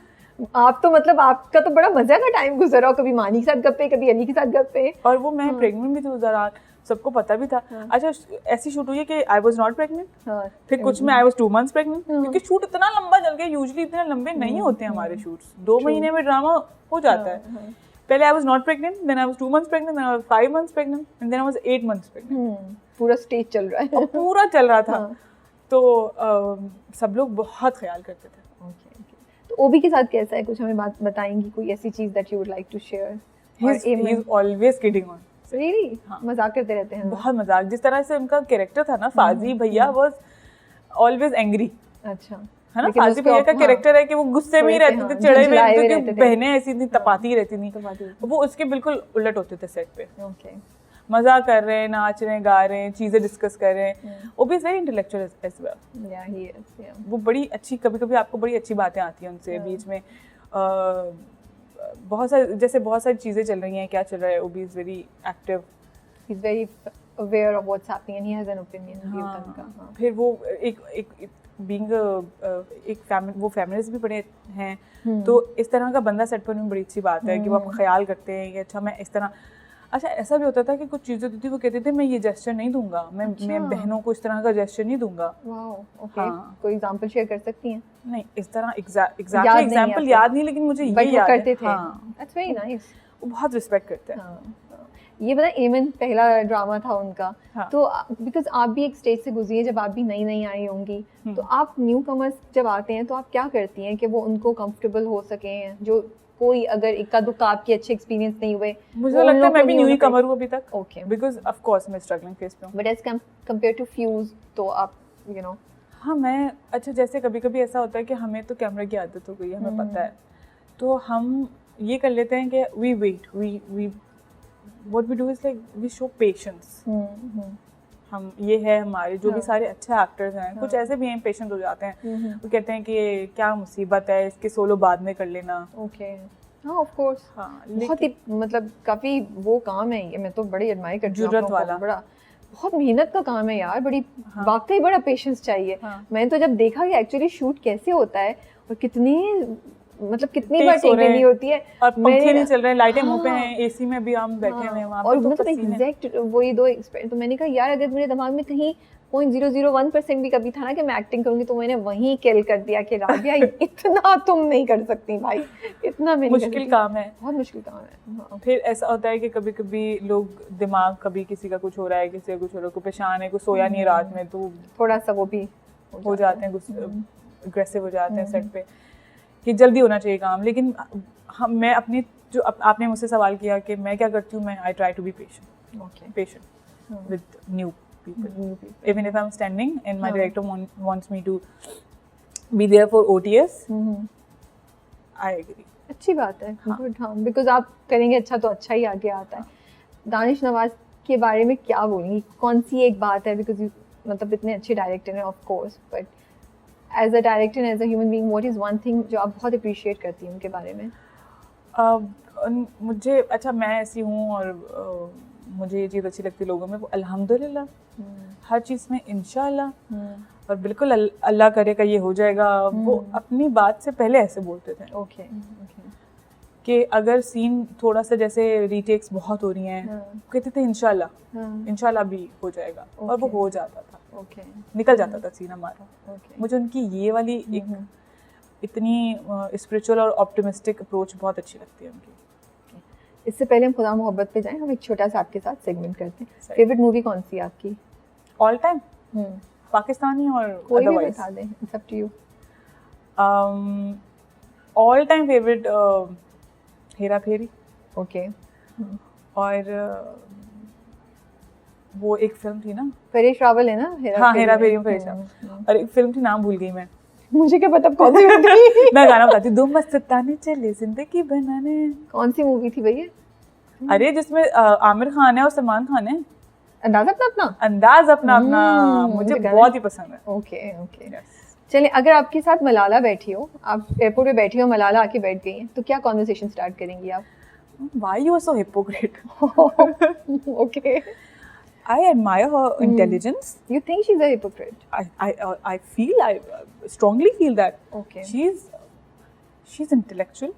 आप तो मतलब आपका तो बड़ा मजा का टाइम गुजरा, कभी मानी के साथ गप्पे, कभी अली के साथ गप्पे। और वो मैं प्रेग्नेंट भी थी उस दौरान, सबको पता भी था। अच्छा ऐसी शूट हुई है कि आई वाज नॉट प्रेग्नेंट, फिर कुछ में आई वाज 2 months प्रेग्नेंट, क्योंकि शूट इतना लंबा चल गया। यूजुअली इतने लंबे नहीं होते हमारे शूट्स, 2 महीने में ड्रामा हो जाता है। पहले I was not pregnant, then I was 2 months pregnant, then I was 5 months pregnant, and then I was 8 months pregnant. पूरा स्टेज चल रहा है। पूरा चल रहा था। तो सब लोग बहुत ख्याल करते थे। तो ओबी के साथ कैसा है, कुछ हमें बात बताएंगी, कोई ऐसी चीज that you would like to share? He is always kidding on. Really? मजाक करते रहते हैं बहुत मजाक। जिस तरह से उनका कैरेक्टर था ना, फाजी भैया वाज ऑलवेज एंग्री। अच्छा है ना, फाजी भैया का कैरेक्टर है कि वो गुस्से में ही रहते थे, चिढ़े हुए रहते थे, बहनें ऐसी थी तपाती ही रहती थी। वो उसके बिल्कुल उलट होते थे सेट पे। ओके, मजा कर रहे हैं, नाच रहे हैं, गा रहे हैं, चीजें डिस्कस कर रहे हैं। वो भी वेरी इंटेलेक्चुअल एज वेल। या ही इज, या वो बड़ी अच्छी, कभी कभी आपको बड़ी अच्छी बातें आती हैं उनसे बीच में। बहुत सारी चीजें चल रही हैं, क्या चल रहा है, वो भी is very active, he is very aware of what's happening and he has an opinion. फिर वो एक बीइंग वो फेमिनिस्ट भी बड़े हैं। तो इस तरह का बंदा सेट पर में बड़ी अच्छी बात है कि वो आपका ख्याल करते हैं कि अच्छा मैं इस तरह। अच्छा ऐसा भी होता था कि कुछ चीज़ें होती थी, वो कहते थे मैं ये जेस्चर नहीं दूंगा, मैं बहनों को इस तरह का जेस्चर नहीं दूंगा। वाओ, ओके, कोई एग्जांपल शेयर कर सकती हैं? नहीं, इस तरह एग्जैक्टली एग्जांपल याद नहीं, लेकिन मुझे ये याद करते थे। That's very nice. वो बहुत रिस्पेक्ट करते हैं। ये बता, एमन पहला ड्रामा था उनका, तो बिकॉज आप भी एक स्टेज से गुजरी है जब आप भी नई आई होंगी, तो आप न्यू कमर्स जब आते हैं तो आप क्या करती हैं कि वो उनको कंफर्टेबल हो सकें? जो कोई अगर इक्का दुक्का आपके अच्छे एक्सपीरियंस नहीं हुए, मुझे लगता है मैं भी न्यू ही कमर हूँ अभी तक। ओके, बिकॉज ऑफ कोर्स मैं स्ट्रगलिंग फेज पे हूँ, बट एज कंपेयर टू फ्यूज तो आप यू नो। हाँ मैं अच्छा, जैसे कभी कभी ऐसा होता है कि हमें तो कैमरा की आदत हो गई है, हमें पता है, तो हम ये कर लेते हैं कि we wait, we what we do is like we show patience। हम ये है हमारे जो भी सारे अच्छे एक्टर्स हैं, कुछ ऐसे भी हैं पेशेंट हो जाते हैं, वो कहते हैं कि क्या मुसीबत है, इसके सोलो बाद में कर लेना। ओके, हाँ ऑफ कोर्स, हाँ बहुत ही मतलब काफी वो काम है ये, मैं तो बड़ी एडमायर करती हूँ। जुर्रत वाला, बड़ा बहुत मेहनत का काम है यार, बड़ी वाकई बड़ा पेशेंस चाहिए। मैंने तो जब देखा कि एक्चुअली शूट कैसे होता है और कितनी बार टेक लेनी होती है, और पंखे नहीं चल रहे हैं, लाइटें मुंह पे हैं, एसी में भी हम बैठे हुए हैं वहां पे, और मतलब एग्जैक्ट वही दो एक्सपेरिमेंट। तो मैंने कहा यार अगर मेरे दिमाग में कहीं 0.001% भी कभी था ना कि मैं एक्टिंग करूंगी, तो मैंने वहीं किल कर दिया कि राबिया इतना तुम नहीं कर सकती भाई, इतना मुश्किल काम है, बहुत मुश्किल काम है। फिर ऐसा होता है कि कभी कभी लोग दिमाग, कभी किसी का कुछ हो रहा है, किसी का कुछ हो रहा है, कोई परेशान है, कोई सोया नहीं रात में, तो थोड़ा सा वो भी हो जाते हैं, अग्रेसिव हो जाते हैं सेट पे कि जल्दी होना चाहिए काम। लेकिन मैं अपनी जो आपने मुझसे सवाल किया कि मैं क्या करती हूँ, मैं I try to be patient with new people, even if I am standing and my director wants me to be there for OTS, I agree. अच्छी बात है, गुड। हाँ, बिकॉज आप करेंगे अच्छा तो अच्छा ही आगे आता है। दानिश नवाज के बारे में क्या बोलेंगी, कौन सी एक बात है, बिकॉज मतलब इतने अच्छे डायरेक्टर हैं of course, but as a director as a human being what is one thing जो आप बहुत अप्रिशिएट करती हैं उनके बारे में? मुझे अच्छा, मैं ऐसी हूँ और मुझे ये चीज़ अच्छी लगती है लोगों में, वो अल्हम्दुलिल्लाह, हर चीज़ में इंशाल्लाह, और बिल्कुल अल्लाह करेगा ये हो जाएगा। वो अपनी बात से पहले ऐसे बोलते थे ओके कि अगर सीन थोड़ा सा जैसे रीटेक्स बहुत हो रही हैं, कहते थे इंशाल्लाह इंशाल्लाह भी हो जाएगा, और वो हो जाता था, निकल जाता था सीन हमारा। मुझे उनकी ये वाली एक इतनी स्पिरिचुअल और ऑप्टिमिस्टिक अप्रोच बहुत अच्छी लगती है उनकी। इससे पहले हम खुदा मोहब्बत पे जाएं, हम एक छोटा सा आपके साथ सेगमेंट करते हैं। फेवरेट मूवी कौन सी है आपकी ऑल टाइम? पाकिस्तानी और कोई भी बता दें, it's up to you. All time favourite Hera Pheri. Okay. और वो एक फिल्म थी ना, परेश रावल है ना? हेरा फेरी में परेश रावल। और एक फिल्म थी, नाम भूल गई मैं। मुझे क्या पता कौन सी थी। मैं गाना बताती हूँ, दो मस्ताने चले जिंदगी बनाने। कौन सी मूवी थी भैया? अरे जिसमें आमिर खान है और सलमान खान है। अंदाज अपना अपना। अंदाज अपना अपना मुझे बहुत ही पसंद है। Okay okay. चलिए, अगर आपके साथ मलाला बैठी हो, आप एयरपोर्ट पे बैठी हो, मलाला आके बैठ गई है, तो क्या कॉन्वर्सेशन स्टार्ट करेंगी आप? Why you are so hypocrite? Okay. I admire her intelligence. You think she's a hypocrite? I strongly feel that. Okay. She's intellectual.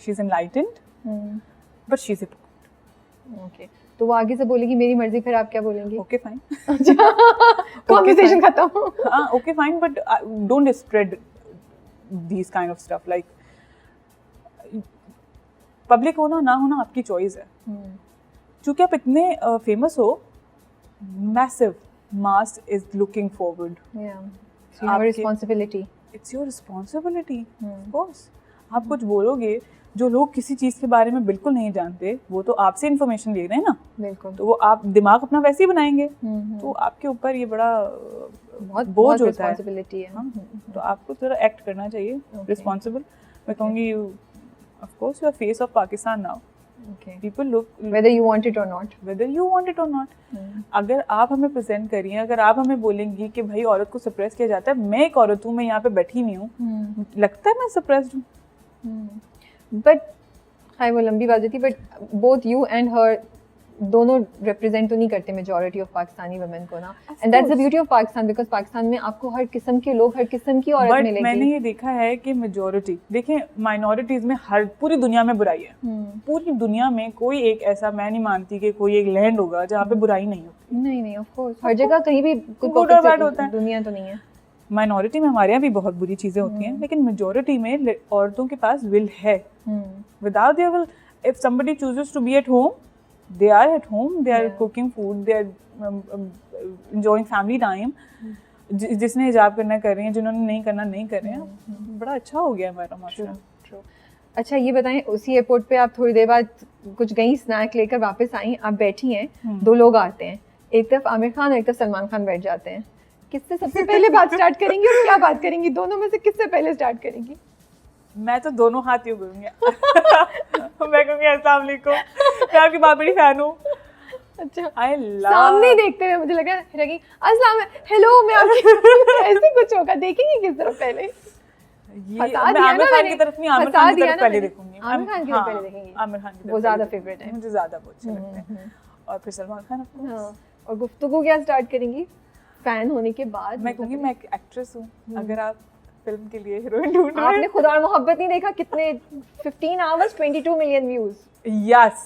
She's enlightened. But she's hypocrite. Okay. तो वो आगे से बोलेगी मेरी मर्जी, फिर आप क्या बोलेंगी? Okay, fine. Conversation खत्म। हाँ, okay, fine, but don't spread these kind of stuff. Like, public होना ना होना आपकी चॉइस है। चूँकि आप इतने फेमस हो, massive mass is looking forward. Responsibility, it's your responsibility. Of course आप कुछ बोलोगे, जो लोग किसी चीज़ के बारे में बिल्कुल नहीं जानते, वो तो आपसे इन्फॉर्मेशन ले रहे हैं ना। बिल्कुल। तो वो आप दिमाग अपना वैसे ही बनाएंगे, तो आपके ऊपर ये बड़ा बहुत बोझ होता है। रिस्पॉन्सिबिलिटी है। तो आपको थोड़ा एक्ट करना चाहिए रिस्पॉन्सिबल। मैं कहूँगी of course you are face of Pakistan now. Okay. People look whether you want it or not. Whether you want it or not. अगर आप हमें प्रेजेंट करिए, अगर आप हमें बोलेंगी कि भाई औरत को सप्रेस किया जाता है, मैं एक औरत हूँ, मैं यहाँ पे बैठी हुई हूँ, लगता है मैं सप्रेस्ड हूँ। बट हाय, वो लंबी बात थी, बट बोथ यू एंड हर दोनों रिप्रेजेंट तो नहीं करते मेजॉरिटी ऑफ पाकिस्तानी वुमेन को ना, and that's the beauty of Pakistan, because Pakistan में आपको हर किस्म के लोग, हर किस्म की औरत मिलेगी। मैंने ये देखा है कि मेजॉरिटी, देखें माइनॉरिटीज में हर पूरी दुनिया में बुराई है। पूरी दुनिया में कोई एक ऐसा, मैं नहीं मानती कि कोई एक लैंड होगा जहाँ पे बुराई नहीं होती। नहीं ऑफ कोर्स हर जगह कहीं भी गुड और बैड होता है, दुनिया तो नहीं है। माइनॉरिटी में हमारे यहाँ भी बहुत बुरी चीजें होती हैं, लेकिन मेजॉरिटी में औरतों के पास विल है। Without their will, if somebody chooses to be at home, they are at home, they are cooking food, they are enjoying family time. जिसने हिजाब करना कर रही हैं, जिन्होंने नहीं करना नहीं कर रहे हैं। बड़ा अच्छा हो गया हमारा माशा। अच्छा, ये बताएं, उसी एयरपोर्ट पे आप थोड़ी देर बाद कुछ गई, स्नैक लेकर वापस आई, आप बैठी हैं, दो लोग आते हैं, एक तरफ आमिर खान और एक तरफ सलमान खान बैठ जाते हैं, किससे सबसे पहले बात स्टार्ट करेंगी और क्या बात करेंगी? दोनों में से किससे पहले स्टार्ट करेंगी? मैं तो दोनों हाथ यूं करूंगी। मैं कहूंगी अस्सलाम वालेकुम, मैं आपकी बहुत बड़ी फैन हूँ। अच्छा, आई लव, सामने देखते हुए मुझे लगा अस्सलाम, हेलो, मैं आपकी ऐसे कुछ होगा, देखेंगी किस तरफ पहले? मैं आमिर खान की तरफ नहीं, आमिर खान की तरफ पहले देखूंगी। आमिर खान की तरफ पहले देखेंगी? आमिर खान की वो ज्यादा फेवरेट है, मुझे ज्यादा वो अच्छे लगते हैं। और फिर सलमान खान। और गुफ्तगू क्या स्टार्ट करेंगी फैन होने के बाद? मैं कहूँगी मैं एक एक्ट्रेस हूँ, अगर आप फिल्म के लिए हीरोइन ढूंढ रहे हैं। आपने खुदा और मोहब्बत नहीं देखा? कितने 15 hours 22 million views. Yes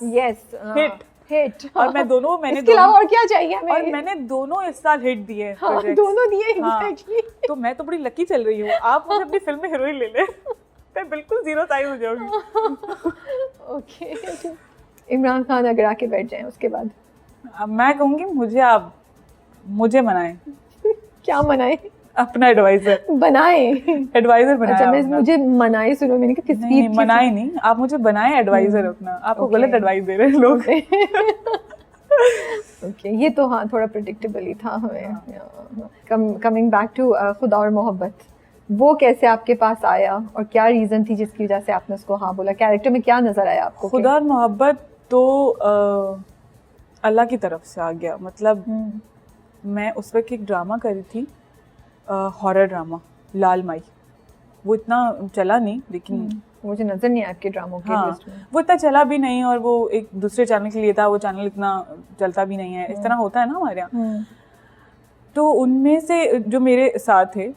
hit. और मैंने दोनों इसके अलावा और क्या चाहिए हमें? और मैंने दोनों इस साल हिट दिए हैं। हाँ, दोनों दिए एग्जैक्टली। तो मैं तो बड़ी लकी चल रही हूँ। आप मुझे अपनी फिल्म में हीरोइन ले ले, मैं बिल्कुल जीरो टाइम हो जाऊंगी। ओके, इमरान खान अगर आके बैठ जाएं उसके बाद? मैं कहूँगी मुझे बनाएं। क्या मनाए? अपना एडवाइजर बनाए। एडवाइजर बनाए। अच्छा, मैं मुझे मनाए सुनो, मैंने कहा किसकी? मनाए नहीं, आप मुझे बनाए एडवाइजर अपना। आपको गलत एडवाइस दे रहे हैं लोग। ओके, ये तो हाँ थोड़ा प्रेडिक्टेबल ही था हमें। कमिंग बैक टू खुदा और मोहब्बत, वो कैसे आपके पास आया और क्या रीजन थी जिसकी वजह से आपने उसको हाँ बोला? कैरेक्टर में क्या नजर आया आपको? खुदा और मोहब्बत तो अल्लाह की तरफ से आ गया। मतलब मैं उस वक्त एक ड्रामा करी थी, हॉरर ड्रामा, लाल माई। वो इतना चला नहीं, लेकिन मुझे नजर नहीं आया आपके ड्रामों के हाँ, लिस्ट में। वो इतना चला भी नहीं, और वो एक दूसरे चैनल के लिए था, वो चैनल इतना चलता भी नहीं है, इस तरह होता है ना हमारे यहाँ। तो उनमें से जो मेरे साथ थे,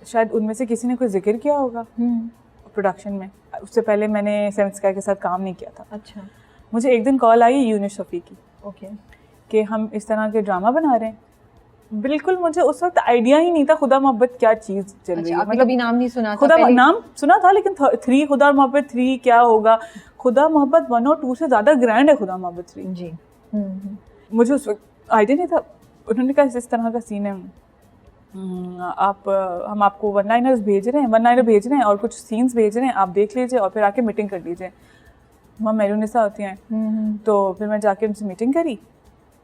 शायद उनमें से किसी ने कोई जिक्र किया होगा प्रोडक्शन में। उससे पहले मैंने सेवन स्काई के साथ काम नहीं किया था। अच्छा। मुझे एक दिन कॉल आई यूनिस शफी की, ओके, कि हम इस तरह के ड्रामा बना रहे हैं। बिल्कुल मुझे उस वक्त आइडिया ही नहीं था खुदा मोहब्बत क्या चीज़ चल रही है। आपने कभी नाम नहीं सुना था? खुदा नाम सुना था, लेकिन 3 खुदा मोहब्बत 3 क्या होगा। खुदा मोहब्बत 1 और 2 से ज़्यादा ग्रैंड है खुदा मोहब्बत 3 जी। मुझे उस वक्त आइडिया नहीं था। उन्होंने कहा इस तरह का सीन है, हम आपको वन लाइनर भेज रहे हैं और कुछ सीन्स भेज रहे हैं, आप देख लीजिए और फिर आके मीटिंग कर लीजिए। वहाँ मेरूनिसा होती हैं, तो फिर मैं जाके उनसे मीटिंग करी,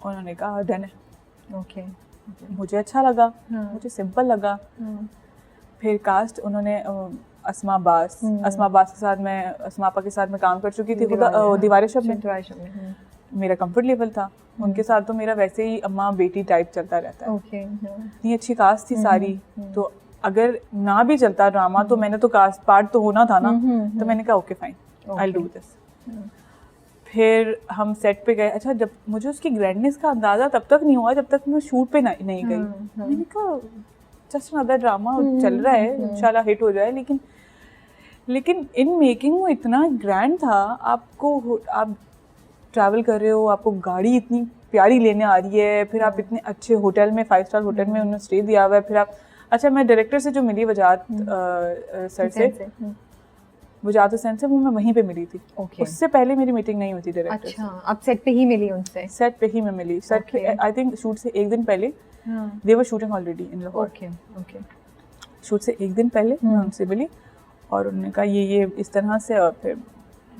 उन्होंने कहा डन है। ओके, मुझे अच्छा लगा, मुझे सिंपल लगा। फिर कास्ट उन्होंने अस्मा अब्बास के साथ मैं, अस्मा आपा के साथ मैं काम कर चुकी थी दीवारे शब में, मेरा कंफर्ट लेवल था। उनके साथ तो मेरा वैसे ही अम्मा बेटी टाइप चलता रहता है। इतनी अच्छी कास्ट थी सारी, तो अगर ना भी चलता ड्रामा तो मैंने तो कास्ट पार्ट तो होना था ना, तो मैंने कहा okay fine, I will do this. फिर हम सेट पे गए। अच्छा, जब मुझे उसकी ग्रैंडनेस का अंदाज़ा तब तक नहीं हुआ जब तक मैं शूट पे नहीं गई। मैंने कहा जस्ट अनदर ड्रामा चल रहा है, इंशाल्लाह हिट हो जाए। लेकिन इन मेकिंग वो इतना ग्रैंड था। आप ट्रैवल कर रहे हो, आपको गाड़ी इतनी प्यारी लेने आ रही है, फिर आप इतने अच्छे होटल में, 5 स्टार होटल में उन्होंने स्टे दिया हुआ है। फिर आप, अच्छा मैं डायरेक्टर से जो मिली वजात सर से, वजात हुसैन से, वो मैं वहीं पे मिली थी। उससे पहले मेरी मीटिंग नहीं हुई थी डायरेक्टर से। अच्छा, आप सेट पे ही मिली उनसे? सेट पे ही मैं मिली। सेट पे आई थिंक शूट से एक दिन पहले, they were shooting already in Lahore. Okay. Shoot से एक दिन पहले मैं उनसे मिली और उन्होंने कहा ये इस तरह से, और फिर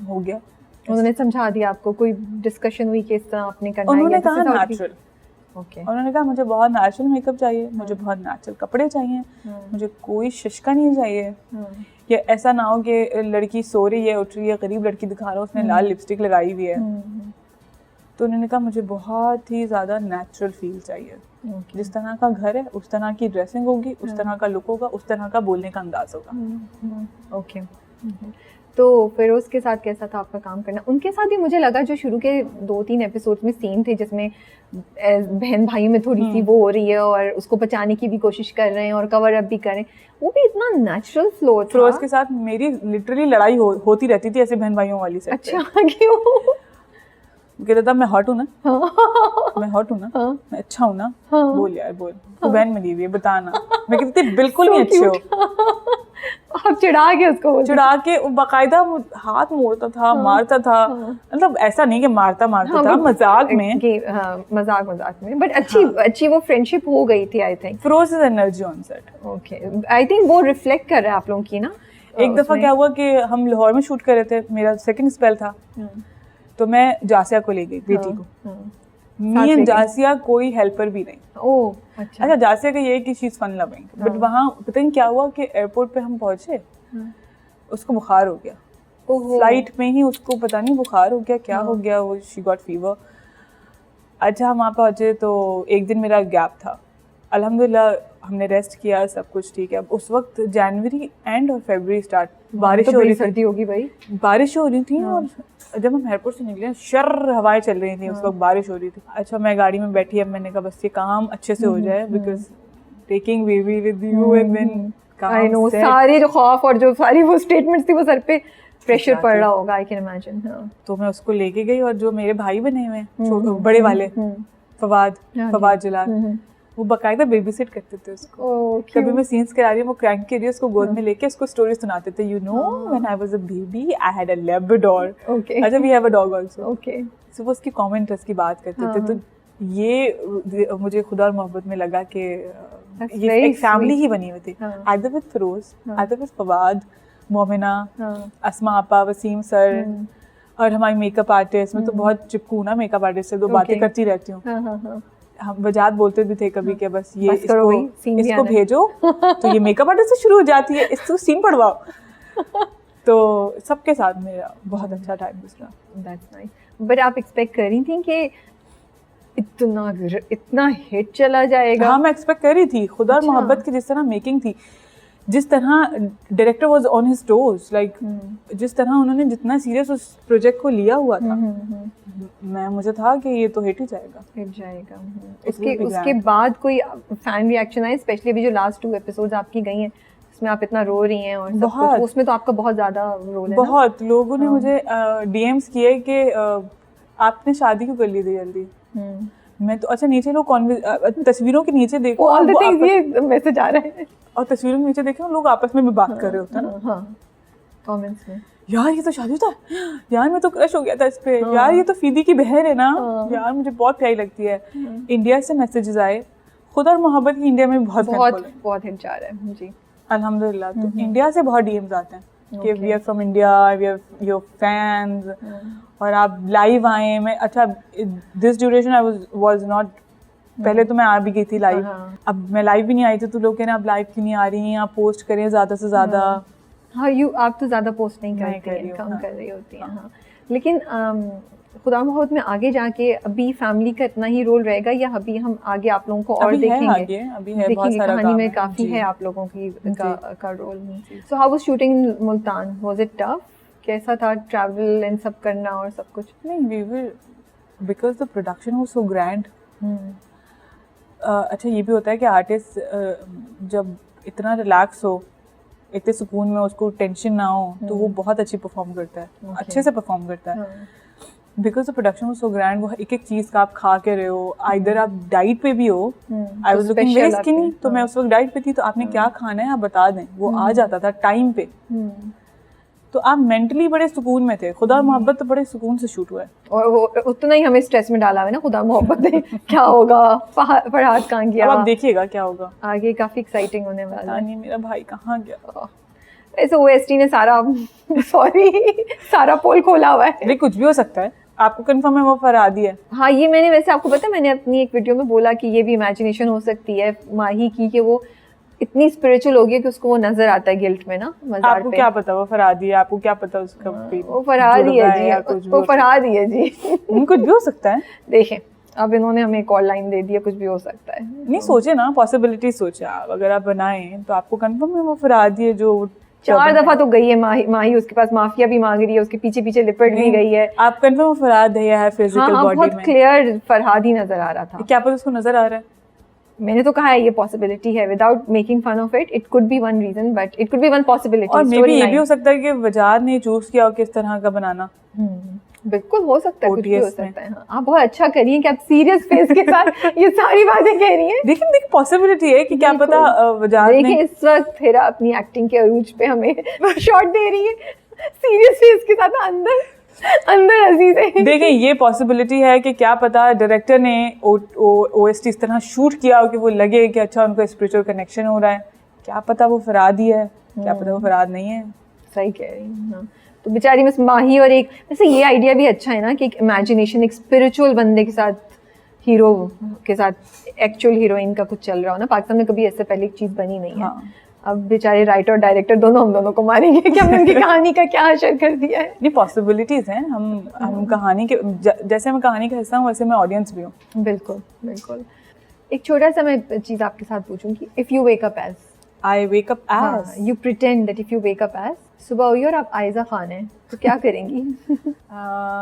हो गया। उन्होंने समझा दिया आपको? कोई डिस्कशन हुई कि इस तरह आपने करना है? उन्होंने कहा नेचुरल। ओके। उन्होंने कहा मुझे बहुत नेचुरल मेकअप चाहिए, मुझे बहुत नेचुरल कपड़े चाहिए, मुझे कोई शिश्का नहीं चाहिए। या ऐसा ना हो कि लड़की सो रही है, उठ रही है, गरीब लड़की दिखा रहा है, उसने लाल लिपस्टिक लगाई हुई है। तो उन्होंने कहा मुझे बहुत ही ज़्यादा नेचुरल फील चाहिए। जिस तरह का घर है उस तरह की ड्रेसिंग होगी, उस तरह का लुक होगा, उस तरह का बोलने का अंदाज होगा। ओके। तो फिरोज़ के साथ कैसा था आपका काम करना? उनके साथ ही मुझे लगा जो शुरू के 2-3 एपिसोड में सीन थे जिसमें बहन भाई में थोड़ी सी वो हो रही है और उसको बचाने की भी कोशिश कर रहे हैं और कवर अप भी कर रहे हैं, वो भी इतना नेचुरल फ्लो था। फिरोज़ के साथ मेरी लिटरली लड़ाई होती रहती थी ऐसे बहन भाइयों वाली से। अच्छा, क्यों? कहता था मैं हॉट हूँ ना, मैं हॉट हूँ ना, मैं अच्छा हूँ ना, बोल यार बोल, तू बहन मिली हुई है बताना। मैं कहती थी बिल्कुल नहीं अच्छे हो। आप चिढ़ा के बाकायदा हाथ मोड़ता था, मारता था। मतलब ऐसा नहीं कि मारता था, मजाक में, मजाक में, बट अच्छी वो फ्रेंडशिप हो गई थी। I think Firoz is energy on set. Okay, I think वो रिफ्लेक्ट कर रहा है आप लोगों की ना। एक दफा क्या हुआ कि हम लाहौर में शूट कर रहे थे, मेरा सेकंड स्पेल था, तो मैं जासिया को ले गई, बेटी को। मी एंड जासिया कोई हेल्पर भी नहीं। ओह अच्छा। जासिया का ये है कि she is fun loving, but वहाँ पता नहीं क्या हुआ कि एयरपोर्ट पे हम पहुंचे, उसको बुखार हो गया। फ्लाइट में ही उसको पता नहीं बुखार हो गया, क्या हो गया, वो शी गॉट फीवर। अच्छा हम वहाँ पहुंचे तो एक दिन मेरा गैप था। अल्हम्दुलिल्लाह हमने रेस्ट किया, सब कुछ ठीक है। उस वक्त जनवरी एंड और फरवरी स्टार्ट, बारिश हो रही, सर्दी होगी भाई, बारिश हो रही थी। और जब हम एयरपोर्ट से निकले शर्र हवाएं चल रही थी, उस वक्त बारिश हो रही थी। अच्छा मैं गाड़ी में बैठी, अब मैंने कहा बस ये काम अच्छे से हो जाए, because taking baby with you and then I know सारी जो खौफ और जो सारी वो स्टेटमेंट्स थी वो सर पे प्रेशर पड़ रहा होगा, आई कैन इमेजिन। तो मैं उसको लेके गई और जो मेरे भाई बने हुए हैं बड़े वाले, फवाद जलाल, वो बाकायदा बेबी सिट करते थे उसको। कभी मैं सीन्स करा रही हूँ, वो क्रैंक कर रही है, उसको गोद में लेके उसको स्टोरी सुनाते थे। You know when I was a baby I had a labrador. अच्छा we have a dog also. Okay, so वो उसकी कॉमन इंटरेस्ट की बात करते थे। तो ये मुझे खुदा और मोहब्बत में लगा कि ये एक फैमिली ही बनी हुई थी, either with Feroze, either with Fawad, Momina, Asma apa, Waseem sir और हमारी मेकअप आर्टिस्ट। मैं तो बहुत चिपकू ना मेकअप आर्टिस्ट से, दो बातें करती रहती हूँ। हम वजात बोलते भी थे कभी कि बस ये इसको भेजो तो ये मेकअप आर्टिस्ट से शुरू हो जाती है, इसको सीन पढ़वाओ। तो सबके साथ मेरा बहुत अच्छा टाइम गुजरा। That's nice. बट आप एक्सपेक्ट कर रही थी कि इतना हिट चला जाएगा? हाँ मैं एक्सपेक्ट कर रही थी। खुदा और मोहब्बत की जिस तरह मेकिंग थी, जिस तरह director was on his toes, like जिस तरह उन्होंने जितना सीरियस उस प्रोजेक्ट को लिया हुआ था, मुझे था कि ये तो हिट जाएगा। उसके बाद कोई फैन रिएक्शन आए, स्पेशली अभी जो लास्ट 2 एपिसोड्स आपकी गई हैं उसमें आप इतना रो रही हैं और सब कुछ, उसमें तो आपका बहुत ज्यादा रोल है। बहुत लोगों ने मुझे डीएम्स किए कि आपने शादी क्यों कर ली थी जल्दी। मैं तो अच्छा नीचे लोग तस्वीरों के नीचे देखो ऑल द थिंग्स ये मैसेज आ रहे हैं, और तस्वीरों के नीचे देखे लोग आपस में भी बात कर रहे होते हैं ना कमेंट्स में, यार ये तो शादी था, यार मैं तो क्रश हो गया था इस पे, यार ये तो फीदी की बहन है ना, यार मुझे बहुत प्यारी लगती है। इंडिया से मैसेजेस आए, खुदा और मोहब्बत की इंडिया में बहुत हिट जा रहा है जी, अल्हम्दुलिल्लाह। तो इंडिया से बहुत डीएम्स आते हैं कि we are from India, we are your fans, और आप लाइव आए। मैं अच्छा this duration I was not, पहले तो मैं आ भी गई थी लाइव, अब मैं लाइव भी नहीं आई थी, तो लोग कह रहे हैं आप लाइव क्यों नहीं आ रही हैं, आप पोस्ट करें ज़्यादा से ज़्यादा। हाँ आप तो ज़्यादा पोस्ट नहीं करती हैं, कम कर रही होती हैं। हाँ लेकिन खुदा मोहब्बत में आगे जाके अभी फैमिली का इतना ही रोल रहेगा, या अभी हम आगे आप लोगों को और देखेंगे? अभी है बहुत सारा कहानी में काफ़ी है आप लोगों की का role. So how was shooting in Multan, was it tough? कैसा था ट्रैवल एंड सब करना और सब कुछ? नहीं, we were because the production was so grand. अच्छा ये भी होता है कि आर्टिस्ट जब इतना रिलैक्स हो, इतने सुकून में, उसको टेंशन ना हो, तो वो बहुत अच्छी परफॉर्म करता है, अच्छे से परफॉर्म करता है। Because the production was so grand, वो एक एक चीज़ का आप खा के रहे हो, आइदर आप डाइट पे भी हो, I was looking very skinny, तो मैं उस वक्त डाइट पे थी, तो आपने क्या खाना है आप बता दें, वो आ जाता था टाइम पे। तो आप मेंटली बड़े सुकून में थे। खुदा मोहब्बत तो बड़े सुकून से शूट हुआ है, और वो उतना ही हमें स्ट्रेस में डाला है ना खुदा मोहब्बत ने। क्या होगा, फरहाद कहाँ गया, अब आप देखिएगा क्या होगा आगे, काफी एक्साइटिंग होने वाला है। नहीं मेरा भाई कहाँ गया। ऐसे ओएसटी ने सारा सारा पोल खोला हुआ है। नहीं कुछ भी हो सकता है, आपको कंफर्म है वो फरहादी है? हाँ ये मैंने, वैसे आपको पता है मैंने अपनी एक वीडियो में बोला कि ये भी इमेजिनेशन हो सकती है माही की, कि वो इतनी स्पिरिचुअल हो गई कि उसको वो नजर आता है गिल्ट में ना मज़ार पे। आपको क्या पता वो फरहादी है, आपको क्या पता उसका वो फरहादी है जी, वो फरहादी है जी। कुछ भी हो सकता है। देखें अब इन्होंने हमें एक और लाइन दे दी है, कुछ भी हो सकता है। नहीं सोचे ना, पॉसिबिलिटी सोचे आप, अगर आप बनाएं तो आपको कंफर्म है वो फरहादी है। जो 4 दफा तो गई है माही उसके पास, माफिया भी मांग रही है, उसके पीछे पीछे लिपट भी गई है। आप कंफर्म वो फरहाद है फिजिकल बॉडी में? बहुत क्लियर फरहादी नजर आ रहा था। क्या पता उसको नजर आ रहा है? मैंने तो कहा है ये पॉसिबिलिटी है, without making fun of it could be one reason, but it could be one possibility. और मे बी ये भी हो सकता है कि वजार ने चूज किया हो किस तरह का बनाना। बिल्कुल हो सकता है, कुछ भी हो सकता है। हाँ आप बहुत अच्छा करिए कि आप सीरियस फेस के साथ ये सारी बातें कह रही हैं। देखिए पॉसिबिलिटी है कि क्या पता वजार ने। देखिए इस वक्त हेरा अपनी एक्टिंग के अरूज पे हमें शॉट दे रही है, सीरियस फेस के साथ अंदर अजीज है। देखें ये पॉसिबिलिटी है कि क्या पता डायरेक्टर ने ओएसटी इस तरह शूट किया हो कि वो लगे कि अच्छा उनको स्पिरिचुअल कनेक्शन हो रहा है। क्या पता वो फरहादी है, क्या पता वो फरहाद नहीं है। सही कह रही हूँ। तो बेचारी मिस माही, और एक वैसे ये आइडिया भी अच्छा है ना कि एक इमेजिनेशन, एक स्पिरिचुअल बंदे के साथ, हीरो के साथ एक्चुअल हीरोइन का कुछ चल रहा हो ना। पाकिस्तान में कभी ऐसे पहले एक चीज़ बनी नहीं है। हाँ। अब बेचारे राइटर और डायरेक्टर दोनों हम दोनों को मारेंगे कि हमने उनकी कहानी का क्या असर कर दिया है। नहीं पॉसिबिलिटीज हैं, हम कहानी के जैसे मैं कहानी का हिस्सा हूँ वैसे मैं ऑडियंस भी हूँ। बिल्कुल बिल्कुल। एक छोटा सा मैं चीज़ आपके साथ पूछूंगी, if you wake up as, I wake up as, you pretend that if you wake up as, सुबह हुई और आप आयजा खान हैं, तो क्या करेंगी?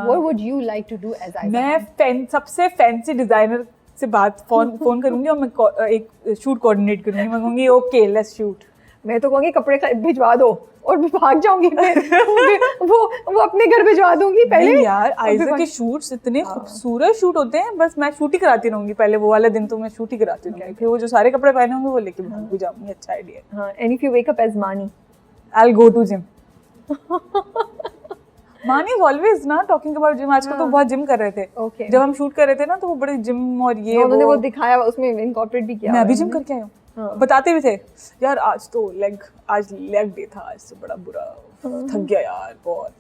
What would you like to do as Aiza? मैं सबसे फैंसी डिजाइनर से फोन करूंगी और मैं एक शूट कोऑर्डिनेट करूंगी। मैं कहूंगी ओके लेट्स शूट। मैं तो कहूंगी कपड़े भिजवा दो और भाग जाऊंगी फिर। वो अपने घर भिजवा दूंगी पहले। नहीं यार आयजा के शूट्स इतने खूबसूरत शूट होते हैं, बस मैं शूट ही कराती रहूंगी पहले, वो वाले दिन तो मैं शूट ही कराती रहूंगी, फिर वो जो सारे कपड़े पहने होंगे वो लेके भाग भी जाऊंगी। अच्छा आइडिया। हाँ, and if you wake up as Mani, I'll go to gym. Mani is always ना टॉकिंग अबाउट जिम। आजकल तो बहुत जिम कर रहे थे। Okay. जब हम शूट कर रहे थे ना तो वो बड़े जिम और ये उन्होंने वो दिखाया, उसमें इनकॉर्पोरेट भी किया। मैं अभी जिम करके आई हूँ। हाँ। बताते भी थे यार आज तो आज लेग डे था, आज तो बड़ा बुरा थक गया यार बहुत।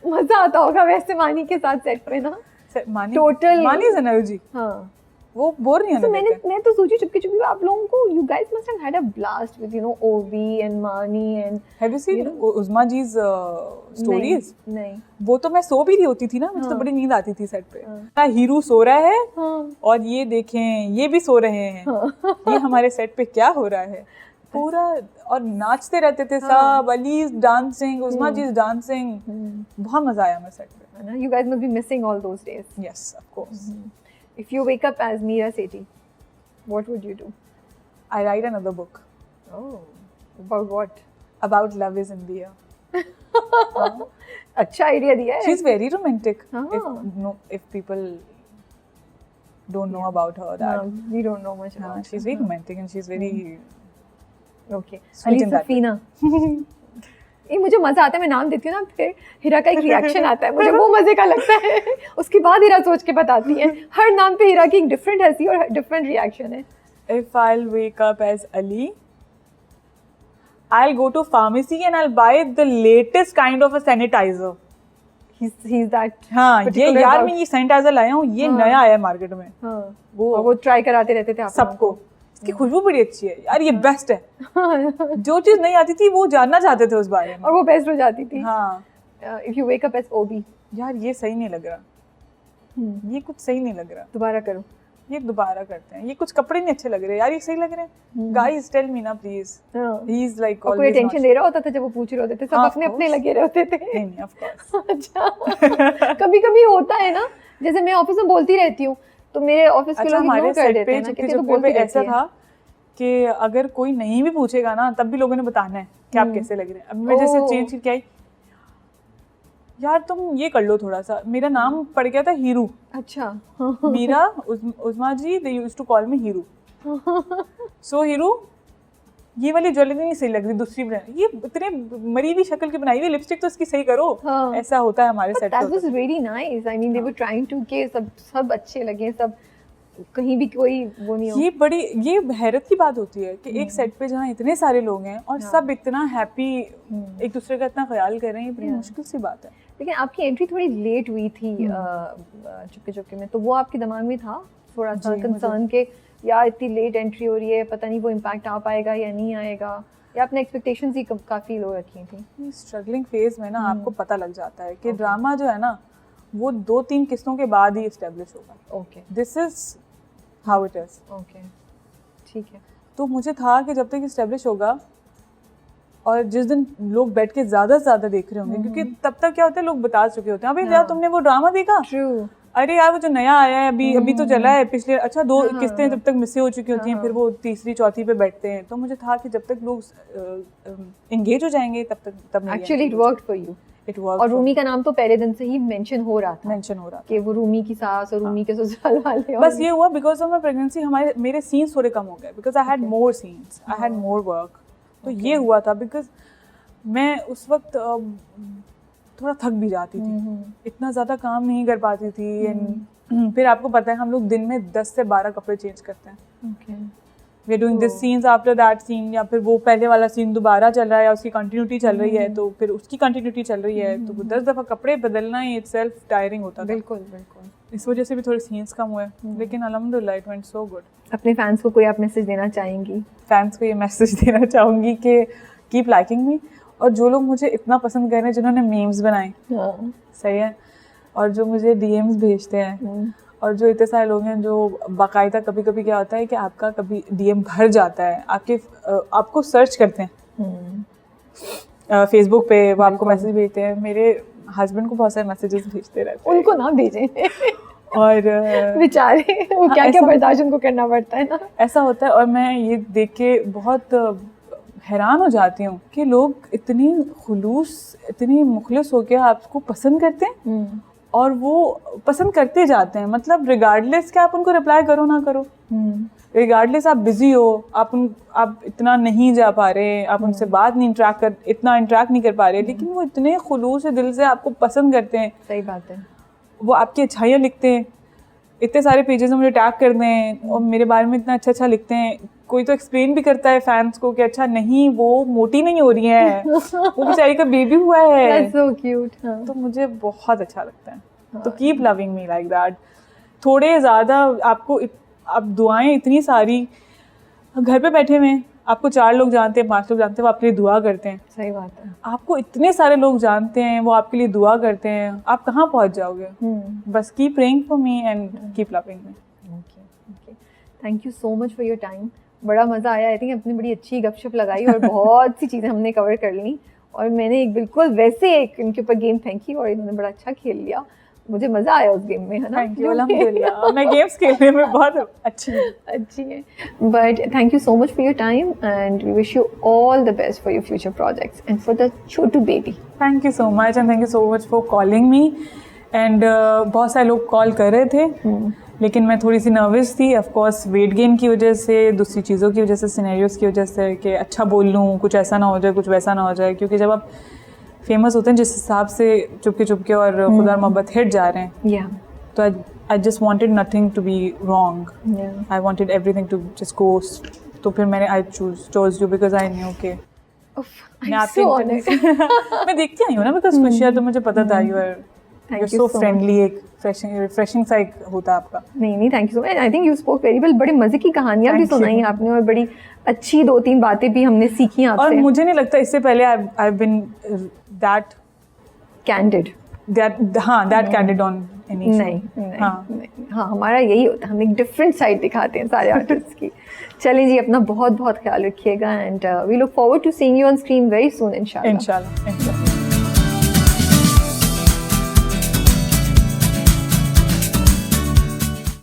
मजा आता होगा वैसे मानी के साथ सेट पे ना। मानी टोटल मानी इज एनर्जी। हाँ वो बोर नहीं होने देते। मैं तो सोची चुपके आप लोगों को, you guys must have had a blast with Ovi and Mani and have you seen उज़मा जी's stories? नहीं वो तो मैं सो भी रही होती थी ना, मुझे तो बड़ी नींद आती थी सेट पे। हीरू सो रहा है और ये देखें ये भी सो रहे हैं, ये हमारे सेट पे क्या हो रहा है। पूरा, और नाचते रहते थे सब, Ali is dancing, Usma ji is dancing, बहुत मजा आया हमें सेट पे। You guys must be missing all those days. Yes, of course. If you wake up as Meera Sethi, what would you do? I write another book. Oh, about what? About love is in the air. अच्छा idea दिया है। She's very romantic. हाँ। If people don't know about her, that we don't know much about her. she's very romantic and she's very okay. sweet in that way. Safina. ये मुझे मजा आता है, मैं नाम देती हूँ ना, फिर हिरा का एक रिएक्शन आता है, मुझे वो मजे का लगता है। उसके बाद हिरा सोच के बताती है, हर नाम पे हिरा की एक डिफरेंट हंसी और डिफरेंट रिएक्शन है। If I'll wake up as Ali, I'll go to pharmacy and I'll buy the latest kind of a sanitizer. He's that. हाँ, ये यार मैं ये सैनिटाइजर लाया हूँ, ये नया आया है मार्केट में। हाँ, वो ट्राई कराते रहते थे आप सबको। इसकी खुशबू बड़ी अच्छी है यार, ये बेस्ट है। जो चीज नहीं आती थी वो जानना चाहते थे उस बारे में, और वो बेस्ट हो जाती थी। हाँ। If you wake up as Obi, यार ये सही नहीं लग रहा, ये कुछ सही नहीं लग रहा, दोबारा करो। ये दोबारा करते हैं, ये कुछ कपड़े नहीं अच्छे लग रहे यार, ये सही लग रहे हैं। गाइस टेल मी ना प्लीज। ही इज लाइक कोई टेंशन दे रहा होता था जब वो पूछ रहे होते थे, सब अपने अपने लगे रहे होते थे। नहीं ऑफ कोर्स। अच्छा, कभी कभी होता है ना, जैसे मैं ऑफिस में बोलती रहती हूँ तो मेरे ऑफिस के लोग इग्नोर कर देते हैं ना, कि तो बोलते ऐसा था कि अगर कोई नहीं भी पूछेगा ना तब भी लोगों ने बताना है कि आप कैसे लग रहे हैं। अब मैं जैसे चेंज करके आई, यार तुम ये कर लो थोड़ा सा, मेरा नाम पड़ गया था हीरू। अच्छा। Meera Usma ji they used to call me Heeru. So Heeru, ये वाली ज्वेलरी नहीं सही लग रही, दूसरी ब्रांड, ये इतने मरी हुई शक्ल की बनाई हुई लिपस्टिक तो इसकी सही करो। ऐसा होता है हमारे सेट पे। That was really nice. I mean, they were trying to के सब अच्छे लगे, सब कहीं भी कोई वो नहीं हो। ये हैरत की बात होती है कि एक सेट पे जहाँ इतने सारे लोग हैं और सब इतना हैप्पी, एक दूसरे का इतना ख्याल कर रहे हैं, ये बड़ी मुश्किल सी बात है। लेकिन आपकी एंट्री थोड़ी लेट हुई थी चुपके चुपके में, तो वो आपके दिमाग में था थोड़ा सा कंसर्न के यार इतनी लेट एंट्री हो रही है, पता नहीं वो इम्पैक्ट आ पाएगा या नहीं आएगा, या आपने एक्सपेक्टेशंस ही काफ़ी लो रखी थी? स्ट्रगलिंग फेज में ना आपको पता लग जाता है कि ड्रामा जो है ना वो 2-3 किस्तों के बाद ही एस्टेब्लिश होगा। Okay, this is how it is. Okay, ठीक है। तो मुझे था कि जब तक एस्टेब्लिश होगा, और जिस दिन लोग बैठ के ज़्यादा से ज़्यादा देख रहे होंगे, क्योंकि तब तक क्या होता है लोग बता चुके होते हैं, अभी यार तुमने वो ड्रामा देखा? ट्रू। अरे यार वो जो नया आया है अभी तो चला है, पिछले 2 किस्तें जब तक मिस हो चुकी होती हैं, फिर वो तीसरी चौथी पे बैठते हैं। तो मुझे था कि जब तक लोग एंगेज हो जाएंगे तब नहीं। Actually it worked for you. It worked. और रूमी का नाम तो पहले दिन से ही मेंशन हो रहा था कि वो रूमी की सास और रूमी के ससुराल वाले। बस ये हुआ बिकॉज ऑफ माय प्रेगनेंसी, मेरे सीन्स थोड़े कम हो गए, because I had more scenes, I had more work. तो ये हुआ था बिकॉज मैं उस वक्त थोड़ा थक भी जाती थी, इतना ज़्यादा काम नहीं कर पाती थी। एंड फिर आपको पता है हम लोग दिन में 10 से 12 कपड़े चेंज करते हैं। We are doing this scenes after that scene, या फिर वो पहले वाला सीन दोबारा चल रहा है या उसकी कंटिन्यूटी चल रही है तो फिर उसकी कंटिन्यूटी चल रही है, तो वो 10 दफ़ा कपड़े बदलना ही इटसेल्फ टायरिंग होता था। बिल्कुल बिल्कुल। इस वजह से भी थोड़े सीन्स कम हुए, लेकिन अल्हम्दुलिल्लाह इट वेंट सो गुड। अपने फैंस को कोई आप मैसेज देना चाहेंगी? फैंस को ये मैसेज देना चाहूँगी कि कीप लाइकिंग मी, और जो लोग मुझे इतना पसंद कर रहे हैं, जिन्होंने मीम्स बनाए, सही है, और जो मुझे डीएम्स भेजते हैं, और जो इतने सारे लोग हैं जो बाकायदा, कभी कभी क्या होता है कि आपका कभी डीएम भर जाता है, आपको सर्च करते हैं फेसबुक पे, वो आपको मैसेज भेजते हैं। मेरे हस्बैंड को बहुत सारे मैसेजेस भेजते रहते हैं, उनको ना भेजें और बेचारे वो क्या क्या बर्दाश्त उनको करना पड़ता है ना, ऐसा होता है। और मैं ये देख के बहुत हैरान हो जाती हूँ कि लोग इतनी खुलूस, इतनी मुखलिस होकर आपको पसंद करते हैं, और वो पसंद करते जाते हैं, मतलब रिगार्डलेस कि आप उनको रिप्लाई करो ना करो, रिगार्डलेस आप बिजी हो, आप इतना नहीं जा पा रहे, आप उनसे बात नहीं इतना इंटरेक्ट नहीं कर पा रहे, लेकिन वो इतने खुलूस से दिल से आपको पसंद करते हैं। सही बात है। वो आपकी अच्छाइयाँ लिखते हैं, इतने सारे पेजेस में मुझे टैग कर दें और मेरे बारे में इतना अच्छा लिखते हैं। कोई तो एक्सप्लेन भी करता है फैंस को कि अच्छा नहीं, वो मोटी नहीं हो रही है, वो बेचारी का बेबी हुआ है। That's so cute, हाँ। तो मुझे बहुत अच्छा लगता है। तो keep loving me like that. थोड़े ज़्यादा आप दुआएं इतनी सारी, घर पे बैठे हुए आपको 4 लोग जानते हैं, 5 लोग जानते हैं, वो आपके लिए दुआ करते हैं। सही बात है। आपको इतने सारे लोग जानते हैं, वो आपके लिए दुआ करते हैं, आप कहाँ पहुँच जाओगे? बस keep praying for me and keep loving me. Okay, thank you so much for your time. बड़ा मज़ा आया। आई थिंक अपनी बड़ी अच्छी गपशप लगाई और बहुत सी चीज़ें हमने कवर कर ली, और मैंने एक बिल्कुल वैसे एक इनके ऊपर गेम फेंकी और इन्होंने बड़ा अच्छा खेल लिया। मुझे मज़ा आया उस गेम में, है ना? थैंक यू, अल्हम्दुलिल्लाह। मैं गेम्स खेलने में बहुत अच्छी है। But thank you so much for your time and we wish you all the best for your future projects and for the छोटू baby. Thank you so much and thank you so much for calling me. And बहुत सारे लोग call कर रहे थे, लेकिन मैं थोड़ी सी नर्वस थी, ऑफ कोर्स वेट गेन की वजह से, दूसरी चीज़ों की वजह से, सिनेरियोस की वजह से, कि अच्छा बोल लूँ, कुछ ऐसा ना हो जाए, कुछ वैसा ना हो जाए। क्योंकि जब आप फेमस होते हैं जिस हिसाब से चुपके चुपके और खुदा मोहब्बत हिट जा रहे हैं, तो I just wanted nothing to be wrong, I wanted everything to just go. तो फिर मैंने I chose you because I knew के मैं आपके मैं देखती आई हूँ ना, बिकॉज खुशियाँ, तो मुझे पता था यू आर सो फ्रेंडली, एक रिफ्रेशिंग सा एक होता आपका। नहीं thank you so much. I think you spoke very well. बड़ी मजे की कहानियां भी सुनाई आपने और बड़ी अच्छी 2-3 बातें भी हमने सीखी आपसे। और मुझे नहीं लगता इससे पहले I have been that candid, that candid on any. नहीं, हमारा यही होता है, हम एक डिफरेंट साइड दिखाते हैं सारे आर्टिस्ट की। चलिए जी, अपना बहुत बहुत ख्याल रखिएगा and we look forward to seeing you on screen very soon इंशाल्लाह।